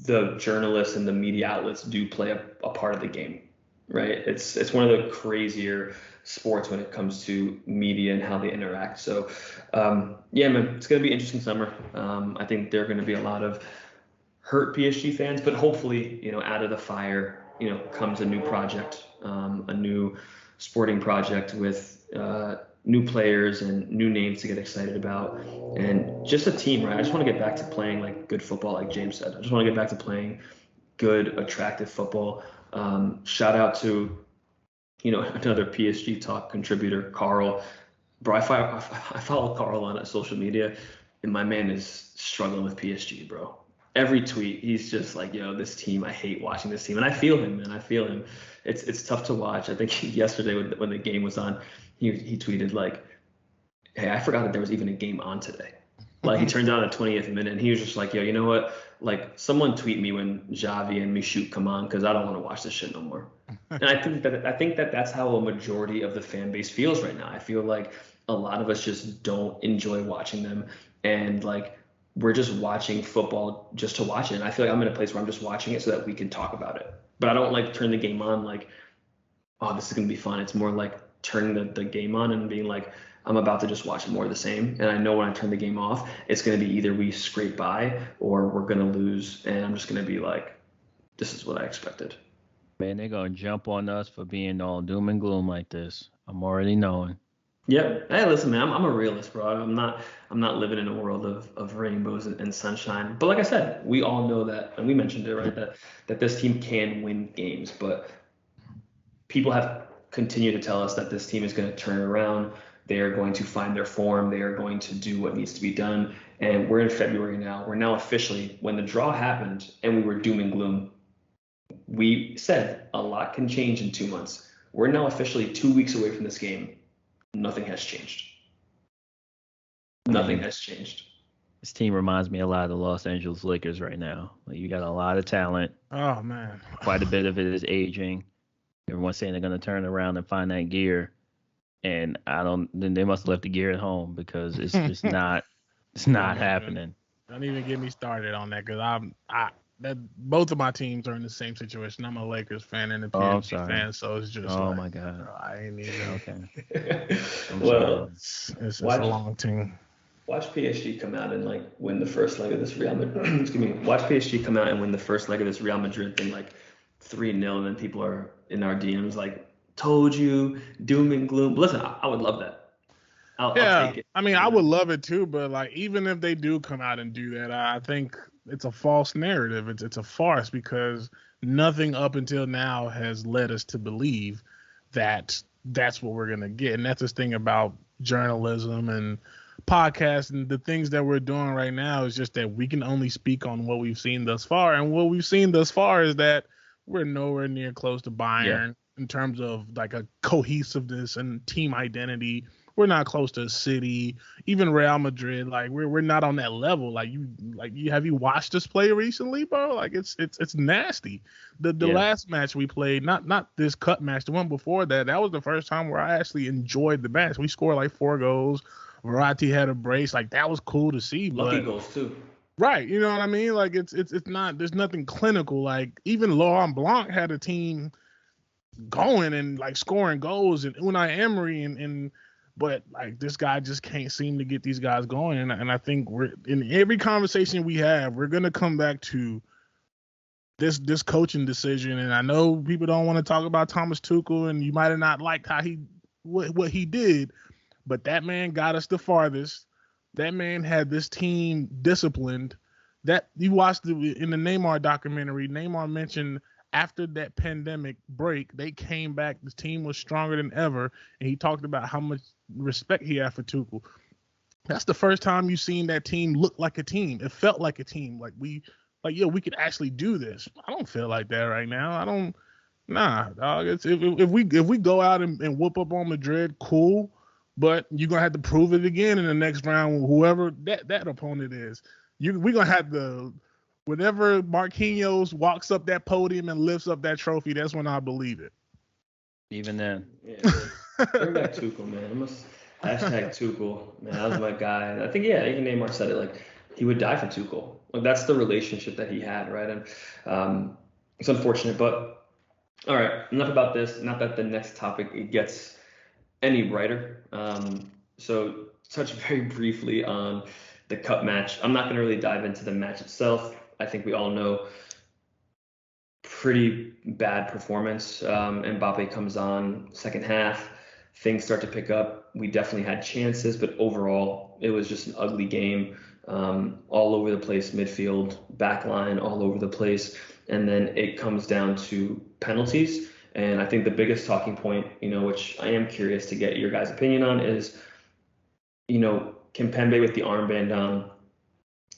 the journalists and the media outlets do play a part of the game, right? It's one of the crazier sports when it comes to media and how they interact. So, yeah, man, it's going to be an interesting summer. I think there are going to be a lot of hurt PSG fans, but hopefully, out of the fire, comes a new project, a new sporting project with new players and new names to get excited about, and just a team, right? I just want to get back to playing good football, like James said. I just want to get back to playing good, attractive football. Shout out to, another PSG Talk contributor, Carl. Bro, I follow Carl on social media, and my man is struggling with PSG, bro. Every tweet, he's just like, yo, this team, I hate watching this team. And I feel him, man. I feel him. It's tough to watch. I think yesterday when the game was on, he tweeted hey, I forgot that there was even a game on today. He turned on at 20th minute, and he was just like, yo, you know what? Someone tweet me when Xavi and Michoud come on, because I don't want to watch this shit no more. And I think that that's how a majority of the fan base feels right now. I feel like a lot of us just don't enjoy watching them, and we're just watching football just to watch it. And I feel like I'm in a place where I'm just watching it so that we can talk about it. But I don't turn the game on oh, this is going to be fun. It's more turning the game on and being I'm about to just watch more of the same. And I know when I turn the game off, it's going to be either we scrape by or we're going to lose. And I'm just going to be this is what I expected. Man, they're going to jump on us for being all doom and gloom like this. I'm already knowing. Yep. Hey, listen, man, I'm a realist, bro. I'm not living in a world of rainbows and sunshine. But like I said, we all know that, and we mentioned it, right? That this team can win games, but people have continued to tell us that this team is going to turn around. They are going to find their form. They are going to do what needs to be done. And we're in February now. We're now officially, when the draw happened and we were doom and gloom, we said a lot can change in 2 months. We're now officially 2 weeks away from this game. Nothing has changed. Nothing has changed. This team reminds me a lot of the Los Angeles Lakers right now. Like, you got a lot of talent. Oh man, Quite a bit of it is aging. Everyone's saying they're going to turn around and find that gear, and then they must have left the gear at home because it's not happening. Don't even get me started on that because both of my teams are in the same situation. I'm a Lakers fan and a PSG fan, so it's just my God, I ain't even okay. Well, it's a long team. Watch PSG come out and like win the first leg of this Real Madrid. Excuse me. Watch PSG come out and win the first leg of this Real Madrid thing like 3-0, and then people are in our DMs like, "Told you, doom and gloom." But listen, I would love that. I'll take it. I mean, I would love it too, but like even if they do come out and do that, I think it's a false narrative. It's a farce because nothing up until now has led us to believe that that's what we're gonna get, and that's the thing about journalism and podcasts and the things that we're doing right now is just that we can only speak on what we've seen thus far, and what we've seen thus far is that we're nowhere near close to Bayern in terms of like a cohesiveness and team identity. We're not close to City, even Real Madrid. Like we're not on that level. Have you watched us play recently, bro? Like it's nasty. The last match we played, not this cup match, the one before that was the first time where I actually enjoyed the match. We scored like 4 goals. Verratti had a brace. Like that was cool to see. Lucky goals too. Right, you know what I mean? Like it's not. There's nothing clinical. Like even Laurent Blanc had a team going and like scoring goals, and Unai Emery but like this guy just can't seem to get these guys going. And I think we're in every conversation we have, we're gonna come back to this coaching decision. And I know people don't want to talk about Thomas Tuchel, and you might have not liked how what he did, but that man got us the farthest. That man had this team disciplined. That you watched in the Neymar documentary, Neymar mentioned after that pandemic break, they came back. The team was stronger than ever, and he talked about how much respect he had for Tuchel. That's the first time you've seen that team look like a team. It felt like a team. We could actually do this. I don't feel like that right now. I don't. Nah, dog. If we go out and whoop up on Madrid, cool. But you're gonna have to prove it again in the next round, whoever that opponent is. We're gonna have to. Whenever Marquinhos walks up that podium and lifts up that trophy, that's when I believe it. Even then. Yeah, bring back Tuchel, man. Hashtag Tuchel, man. That was my guy. I think, even Neymar said it. Like, he would die for Tuchel. Like, that's the relationship that he had, right? And it's unfortunate, but all right. Enough about this. Not that the next topic it gets any brighter. So touch very briefly on the cup match. I'm not going to really dive into the match itself. I think we all know pretty bad performance. Mbappe comes on second half. Things start to pick up. We definitely had chances, but overall, it was just an ugly game. All over the place, midfield, back line, all over the place. And then it comes down to penalties. And I think the biggest talking point, which I am curious to get your guys' opinion on is, Kimpembe with the armband on,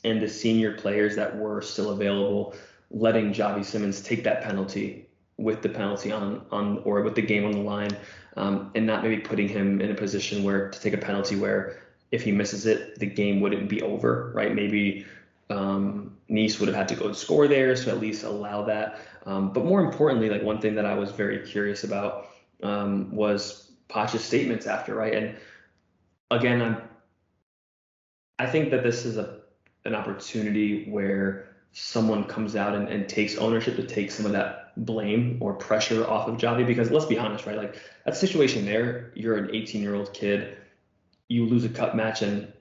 and the senior players that were still available, letting Xavi Simons take that penalty with the penalty on or with the game on the line, and not maybe putting him in a position where to take a penalty where if he misses it, the game wouldn't be over, right? Maybe Nice would have had to go and score there, so at least allow that. But more importantly, like one thing that I was very curious about was Poch's statements after, right? And again, I think that this is an opportunity where someone comes out and takes ownership to take some of that blame or pressure off of Xavi, because let's be honest, right? Like that situation there, you're an 18-year-old kid, you lose a cup match, and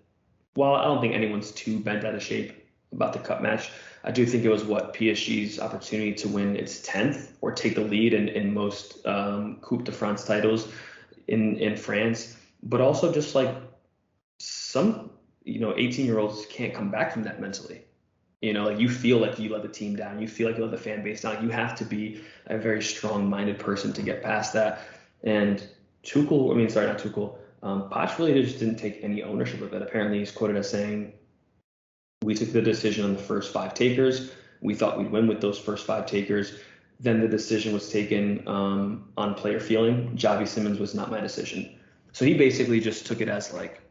while I don't think anyone's too bent out of shape about the cup match, I do think it was PSG's opportunity to win its 10th or take the lead in most Coupe de France titles in France. but also just like some, 18-year-olds can't come back from that mentally. Like you feel like you let the team down, you feel like you let the fan base down. You have to be a very strong-minded person to get past that. And not Tuchel. Poch really just didn't take any ownership of it. Apparently, he's quoted as saying, "We took the decision on the first 5 takers. We thought we'd win with those first 5 takers. Then the decision was taken on player feeling. Xavi Simons was not my decision." So he basically just took it as like,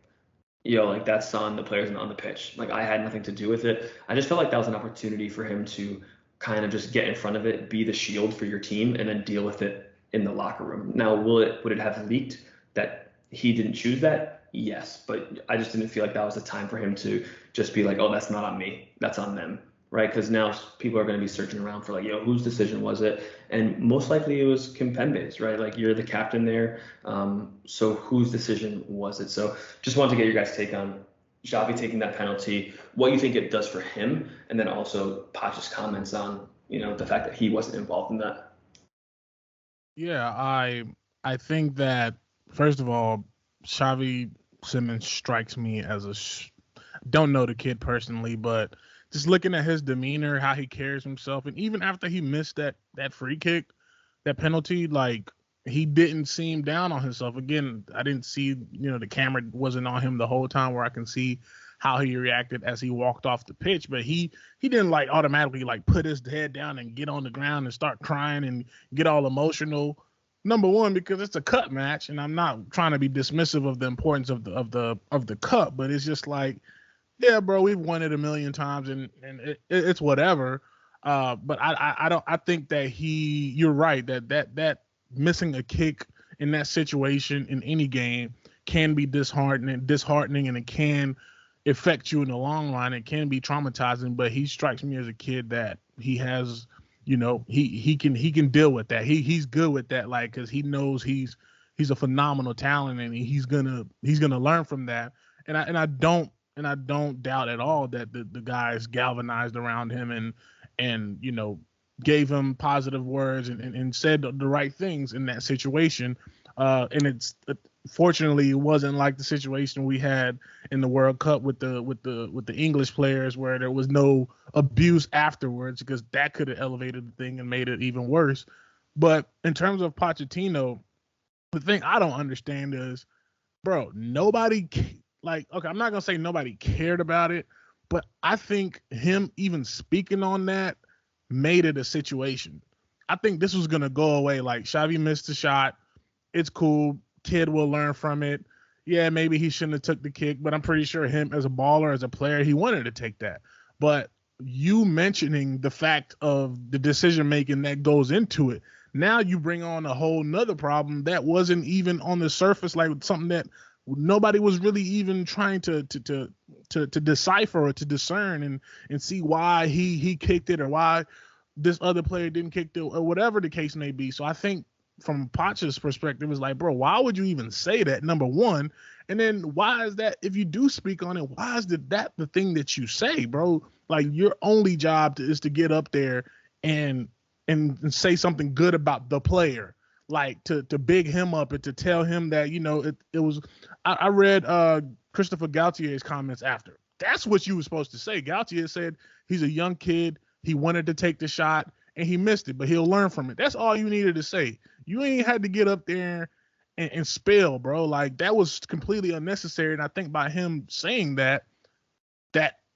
like that's on the players and on the pitch. Like I had nothing to do with it. I just felt like that was an opportunity for him to kind of just get in front of it, be the shield for your team, and then deal with it in the locker room. Now, would it have leaked that he didn't choose that? Yes, but I just didn't feel like that was the time for him to just be like, oh, that's not on me, that's on them, right? Because now people are going to be searching around for like, whose decision was it? And most likely it was Kimpembe's, right? Like you're the captain there, so whose decision was it? So just wanted to get your guys' take on Xavi taking that penalty, what you think it does for him, and then also Poch's comments on, the fact that he wasn't involved in that. Yeah, I think that first of all, Xavi Simons strikes me as don't know the kid personally, but just looking at his demeanor, how he carries himself, and even after he missed that free kick, that penalty, like he didn't seem down on himself. Again, I didn't see, the camera wasn't on him the whole time where I can see how he reacted as he walked off the pitch, but he didn't like automatically like put his head down and get on the ground and start crying and get all emotional. Number one, because it's a cup match, and I'm not trying to be dismissive of the importance of the cup, but it's just like, yeah, bro, we've won it a million times, and it's whatever. But I think that you're right that missing a kick in that situation in any game can be disheartening, and it can affect you in the long run. It can be traumatizing, but he strikes me as a kid that he has, he can deal with that. He's good with that, like, because he knows he's a phenomenal talent, and he's gonna learn from that. And I don't doubt at all that the guys galvanized around him and gave him positive words and said the right things in that situation. And it's fortunately, it wasn't like the situation we had in the World Cup with the English players, where there was no abuse afterwards, because that could have elevated the thing and made it even worse. But in terms of Pochettino, the thing I don't understand is, bro, nobody, like, okay, I'm not gonna say nobody cared about it, but I think him even speaking on that made it a situation. I think this was gonna go away. Like, Xavi missed a shot. It's cool. Kid will learn from it. Yeah, maybe he shouldn't have took the kick, but I'm pretty sure him as a baller, as a player, he wanted to take that. But you mentioning the fact of the decision making that goes into it, now you bring on a whole nother problem that wasn't even on the surface, like something that nobody was really even trying to decipher or to discern and see why he kicked it, or why this other player didn't kick it, or whatever the case may be. So I think from Poch's perspective, it's like, bro, why would you even say that, number one? And then why is that, if you do speak on it, why is that the thing that you say, bro? Like, your only job is to get up there and say something good about the player, like to big him up and to tell him that, it was. I read Christopher Gautier's comments after. That's what you were supposed to say. Gautier said he's a young kid. He wanted to take the shot and he missed it, but he'll learn from it. That's all you needed to say. You ain't had to get up there and spill, bro. Like, that was completely unnecessary. And I think by him saying that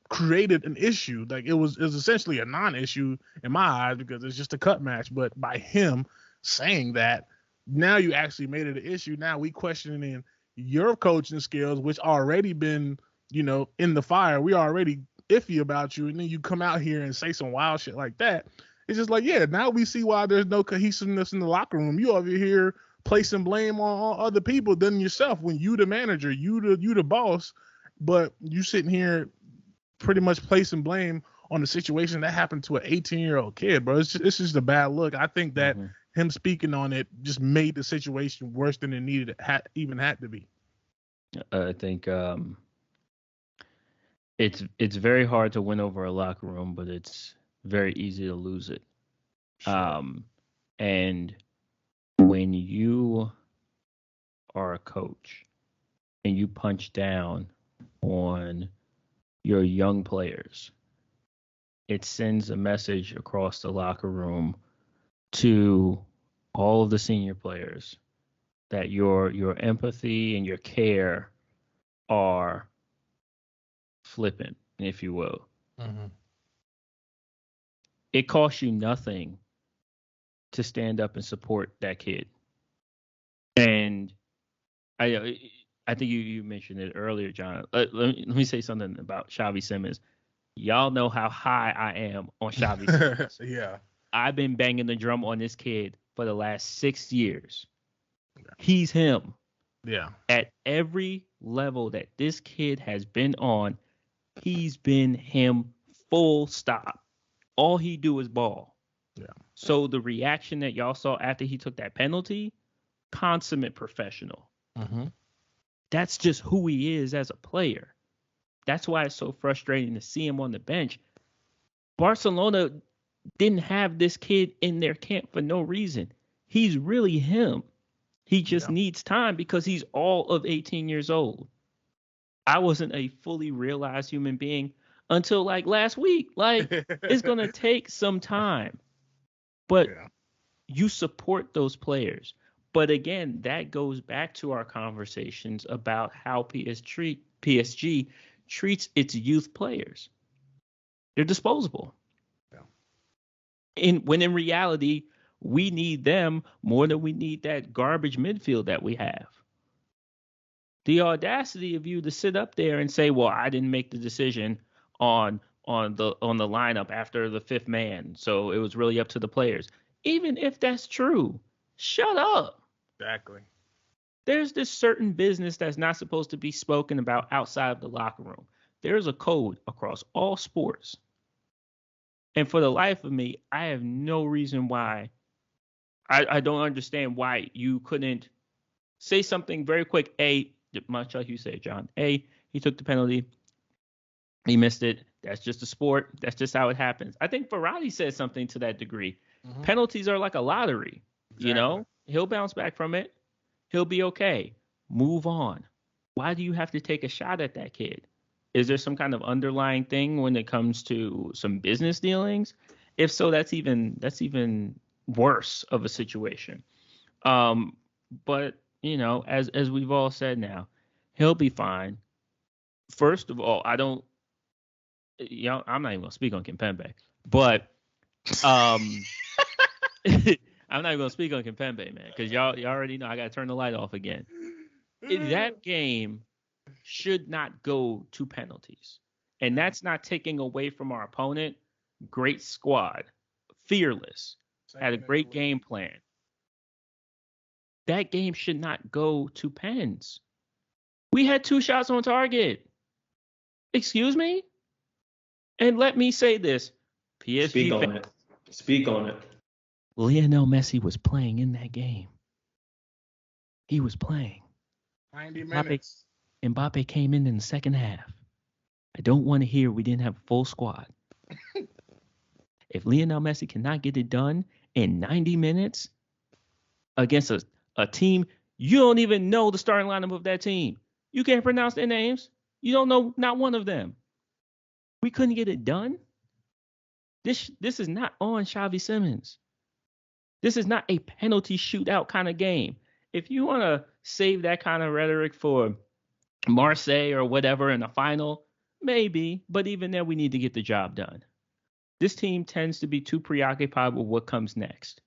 created an issue. Like, it was essentially a non-issue in my eyes, because it's just a cut match. But by him saying that, now you actually made it an issue. Now we questioning your coaching skills, which already been, in the fire. We already iffy about you, and then you come out here and say some wild shit like that. It's just like, yeah, now we see why there's no cohesiveness in the locker room. You over here placing blame on other people than yourself, when you the manager, you the boss, but you sitting here pretty much placing blame on the situation that happened to an 18-year-old kid, bro. It's just a bad look. I think that him speaking on it just made the situation worse than it even had to be. I think it's very hard to win over a locker room, but it's very easy to lose it. Sure. And when you are a coach and you punch down on your young players, it sends a message across the locker room to all of the senior players that your empathy and your care are flippant, if you will. Mm-hmm. It costs you nothing to stand up and support that kid. And I think you mentioned it earlier, John. Let me say something about Xavi Simons. Y'all know how high I am on Xavi Simons. Yeah. I've been banging the drum on this kid for the last 6 years. He's him. Yeah. At every level that this kid has been on, he's been him, full stop. All he do is ball. Yeah. So the reaction that y'all saw after he took that penalty, consummate professional. Mm-hmm. That's just who he is as a player. That's why it's so frustrating to see him on the bench. Barcelona didn't have this kid in their camp for no reason. He's really him. He just needs time because he's all of 18 years old. I wasn't a fully realized human being until like last week. Like, it's going to take some time. But you support those players. But again, that goes back to our conversations about how PSG treats its youth players. They're disposable. When in reality, we need them more than we need that garbage midfield that we have. The audacity of you to sit up there and say, "Well, I didn't make the decision on the lineup after the fifth man, so it was really up to the players." Even if that's true, shut up. Exactly. There's this certain business that's not supposed to be spoken about outside of the locker room. There's a code across all sports. And for the life of me, I have no reason why. I don't understand why you couldn't say something very quick. Much like you said, John. He took the penalty. He missed it. That's just a sport. That's just how it happens. I think Verratti said something to that degree. Mm-hmm. Penalties are like a lottery. Exactly. You know, he'll bounce back from it. He'll be okay. Move on. Why do you have to take a shot at that kid? Is there some kind of underlying thing when it comes to some business dealings? If so, that's even worse of a situation. But you know, as we've all said now, he'll be fine. First of all, I'm not even gonna speak on Kimpembe, but I'm not even gonna speak on Kimpembe, man, because y'all already know I gotta turn the light off again. That game should not go to penalties. And that's not taking away from our opponent. Great squad. Fearless. Had a great game plan. That game should not go to pens. We had 2 shots on target. Excuse me? And let me say this. PSG Speak on it. Lionel Messi was playing in that game. He was playing. 90 minutes. Mbappe came in the second half. I don't want to hear we didn't have a full squad. If Lionel Messi cannot get it done in 90 minutes against a team, you don't even know the starting lineup of that team. You can't pronounce their names. You don't know not one of them. We couldn't get it done. This is not on Xavi Simons. This is not a penalty shootout kind of game. If you want to save that kind of rhetoric for Marseille or whatever in the final, maybe. But even then, we need to get the job done. This team tends to be too preoccupied with what comes next.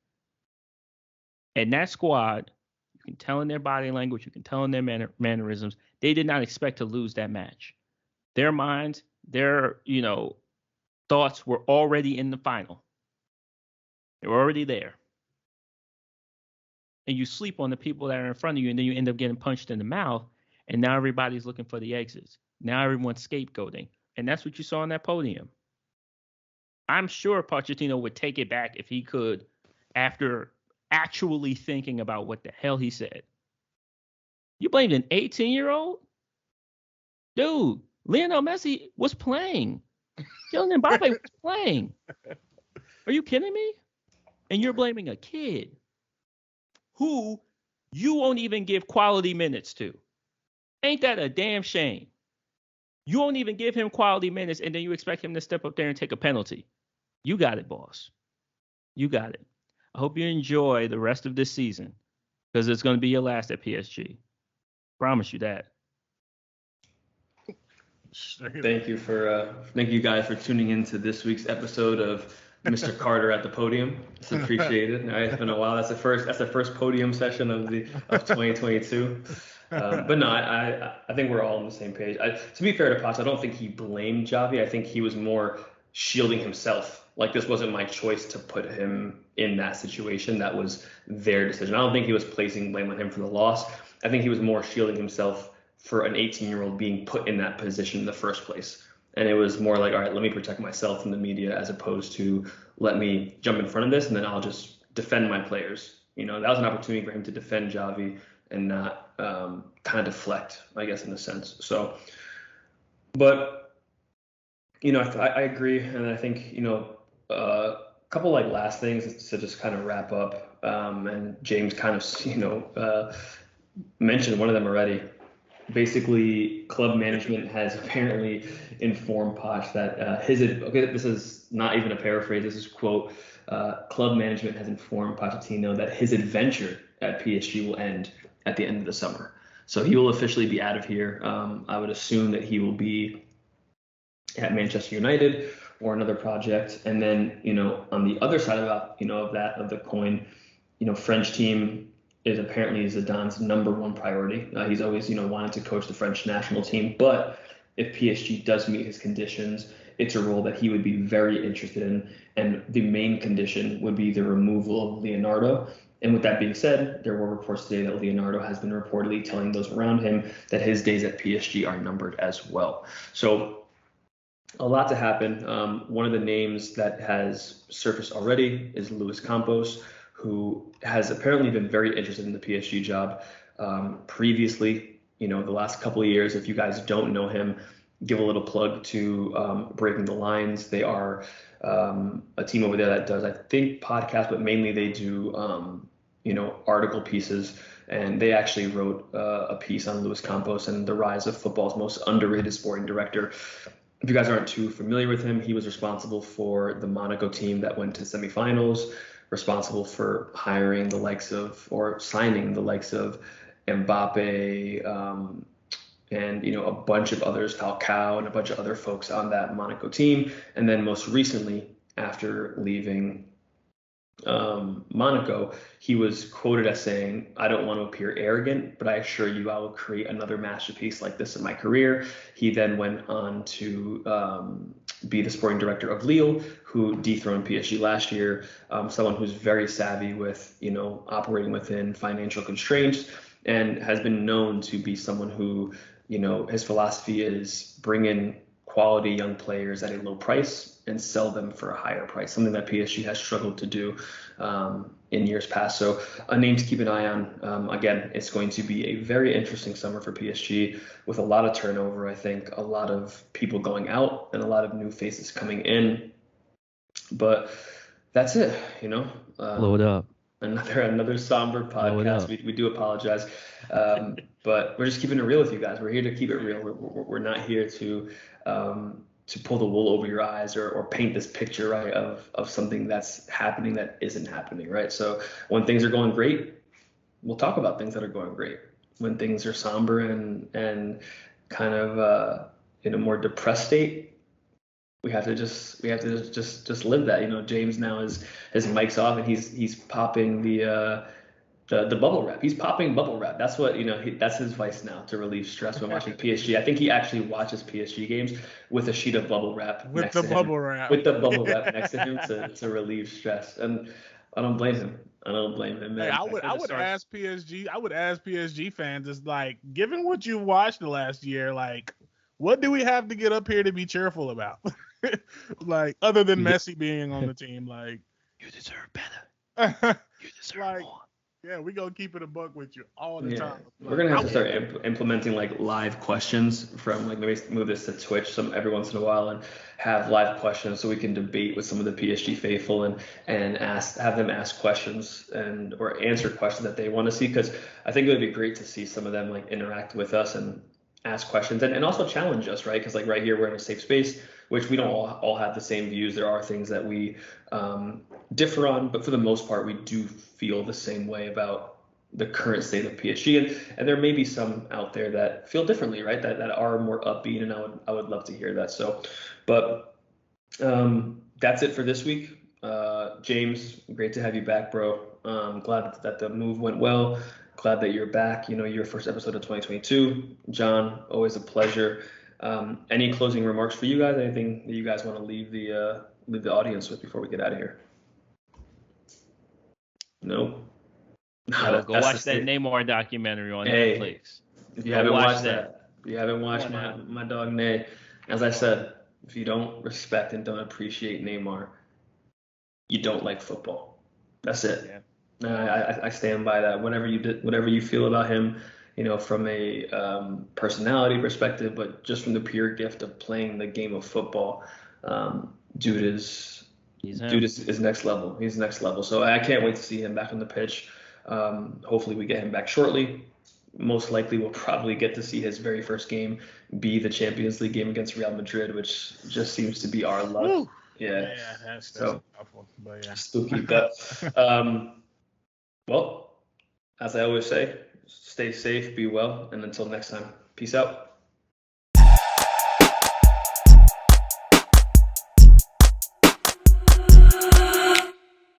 And that squad, you can tell in their body language, you can tell in their mannerisms, they did not expect to lose that match. Their minds, their thoughts were already in the final. They were already there. And you sleep on the people that are in front of you, and then you end up getting punched in the mouth, and now everybody's looking for the exits. Now everyone's scapegoating. And that's what you saw on that podium. I'm sure Pochettino would take it back if he could after actually thinking about what the hell he said. You blamed an 18-year-old? Dude, Lionel Messi was playing. Kylian Mbappe was playing. Are you kidding me? And you're blaming a kid who you won't even give quality minutes to. Ain't that a damn shame? You won't even give him quality minutes, and then you expect him to step up there and take a penalty. You got it, boss. You got it. I hope you enjoy the rest of this season because it's going to be your last at PSG. Promise you that. Thank you guys for tuning in to this week's episode of Mr. Carter at the Podium. It's appreciated. All right, it's been a while. That's the first podium session of 2022. But no, I think we're all on the same page. To be fair to Potts, I don't think he blamed Javi. I think he was more shielding himself. Like, this wasn't my choice to put him in that situation. That was their decision. I don't think he was placing blame on him for the loss. I think he was more shielding himself for an 18-year-old being put in that position in the first place. And it was more like, all right, let me protect myself from the media as opposed to let me jump in front of this and then I'll just defend my players. You know, that was an opportunity for him to defend Javi and not kind of deflect, I guess, in a sense. So, but, you know, I agree. And I think, you know, a couple like last things to just kind of wrap up. And James kind of, you know, mentioned one of them already. Basically, club management has apparently informed Poch that this is not even a paraphrase, this is quote, club management has informed Pochettino that his adventure at PSG will end at the end of the summer. So he will officially be out of here. I would assume that he will be at Manchester United or another project. And then, you know, on the other side of the coin, you know, French team is apparently Zidane's number one priority. He's always, you know, wanted to coach the French national team. But if PSG does meet his conditions, it's a role that he would be very interested in. And the main condition would be the removal of Leonardo. And with that being said, there were reports today that Leonardo has been reportedly telling those around him that his days at PSG are numbered as well. So a lot to happen. One of the names that has surfaced already is Luis Campos, who has apparently been very interested in the PSG job previously. You know, the last couple of years, if you guys don't know him, give a little plug to Breaking the Lines. They are a team over there that does, I think, podcasts, but mainly they do, you know, article pieces. And they actually wrote a piece on Luis Campos and the rise of football's most underrated sporting director. If you guys aren't too familiar with him, he was responsible for the Monaco team that went to semifinals, responsible for hiring the likes of, or signing the likes of Mbappe, and, you know, a bunch of others, Falcao and a bunch of other folks on that Monaco team. And then most recently, after leaving Monaco, he was quoted as saying, "I don't want to appear arrogant, but I assure you I will create another masterpiece like this in my career." He then went on to be the sporting director of Lille, who dethroned PSG last year. Someone who's very savvy with, you know, operating within financial constraints, and has been known to be someone who, you know, his philosophy is bring in quality young players at a low price and sell them for a higher price, something that PSG has struggled to do in years past. So a name to keep an eye on. Again, it's going to be a very interesting summer for PSG with a lot of turnover. I think a lot of people going out and a lot of new faces coming in. But that's it, you know. Blow it up. Another somber podcast. We do apologize, but we're just keeping it real with you guys. We're here to keep it real. We're not here to pull the wool over your eyes or paint this picture, right, of something that's happening that isn't happening, right? So when things are going great, we'll talk about things that are going great. When things are somber and kind of in a more depressed state, we have to just live that. You know, James now his mic's off and he's popping the bubble wrap. He's popping bubble wrap. That's what, you know, that's his vice now to relieve stress when watching PSG. I think he actually watches PSG games with a sheet of bubble wrap with the bubble wrap next to him to relieve stress. And I don't blame him. Man. Hey, I would ask PSG fans, is like, given what you watched the last year, like, what do we have to get up here to be cheerful about? Like, other than Messi being on the team, like, You deserve better. You deserve more. Yeah, we're going to keep it a buck with you all the time. We're going to have to start implementing like live questions from, like, maybe move this to Twitch every once in a while and have live questions so we can debate with some of the PSG faithful and have them ask questions or answer questions that they want to see, because I think it would be great to see some of them like interact with us and ask questions and also challenge us, right? Because like right here, we're in a safe space, which we don't all have the same views. There are things that we differ on, but for the most part, we do feel the same way about the current state of PSG. And there may be some out there that feel differently, right? That are more upbeat, and I would love to hear that. So, but that's it for this week. James, great to have you back, bro. Glad that the move went well. Glad that you're back. You know, your first episode of 2022. John, always a pleasure. Any closing remarks for you guys? Anything that you guys want to leave the audience with before we get out of here? No. Yo, go watch that Neymar documentary on Netflix. If you haven't watched my dog Ney, as I said, if you don't respect and don't appreciate Neymar, you don't like football. That's it. Yeah. I stand by that. Whatever you feel about him, you know, from a personality perspective, but just from the pure gift of playing the game of football, dude is next level. He's next level. So I can't wait to see him back on the pitch. Hopefully we get him back shortly. Most likely we'll probably get to see his very first game be the Champions League game against Real Madrid, which just seems to be our luck. Woo. Yeah, that's so awful, but yeah. Spooky. But well, as I always say, stay safe, be well, and until next time, peace out.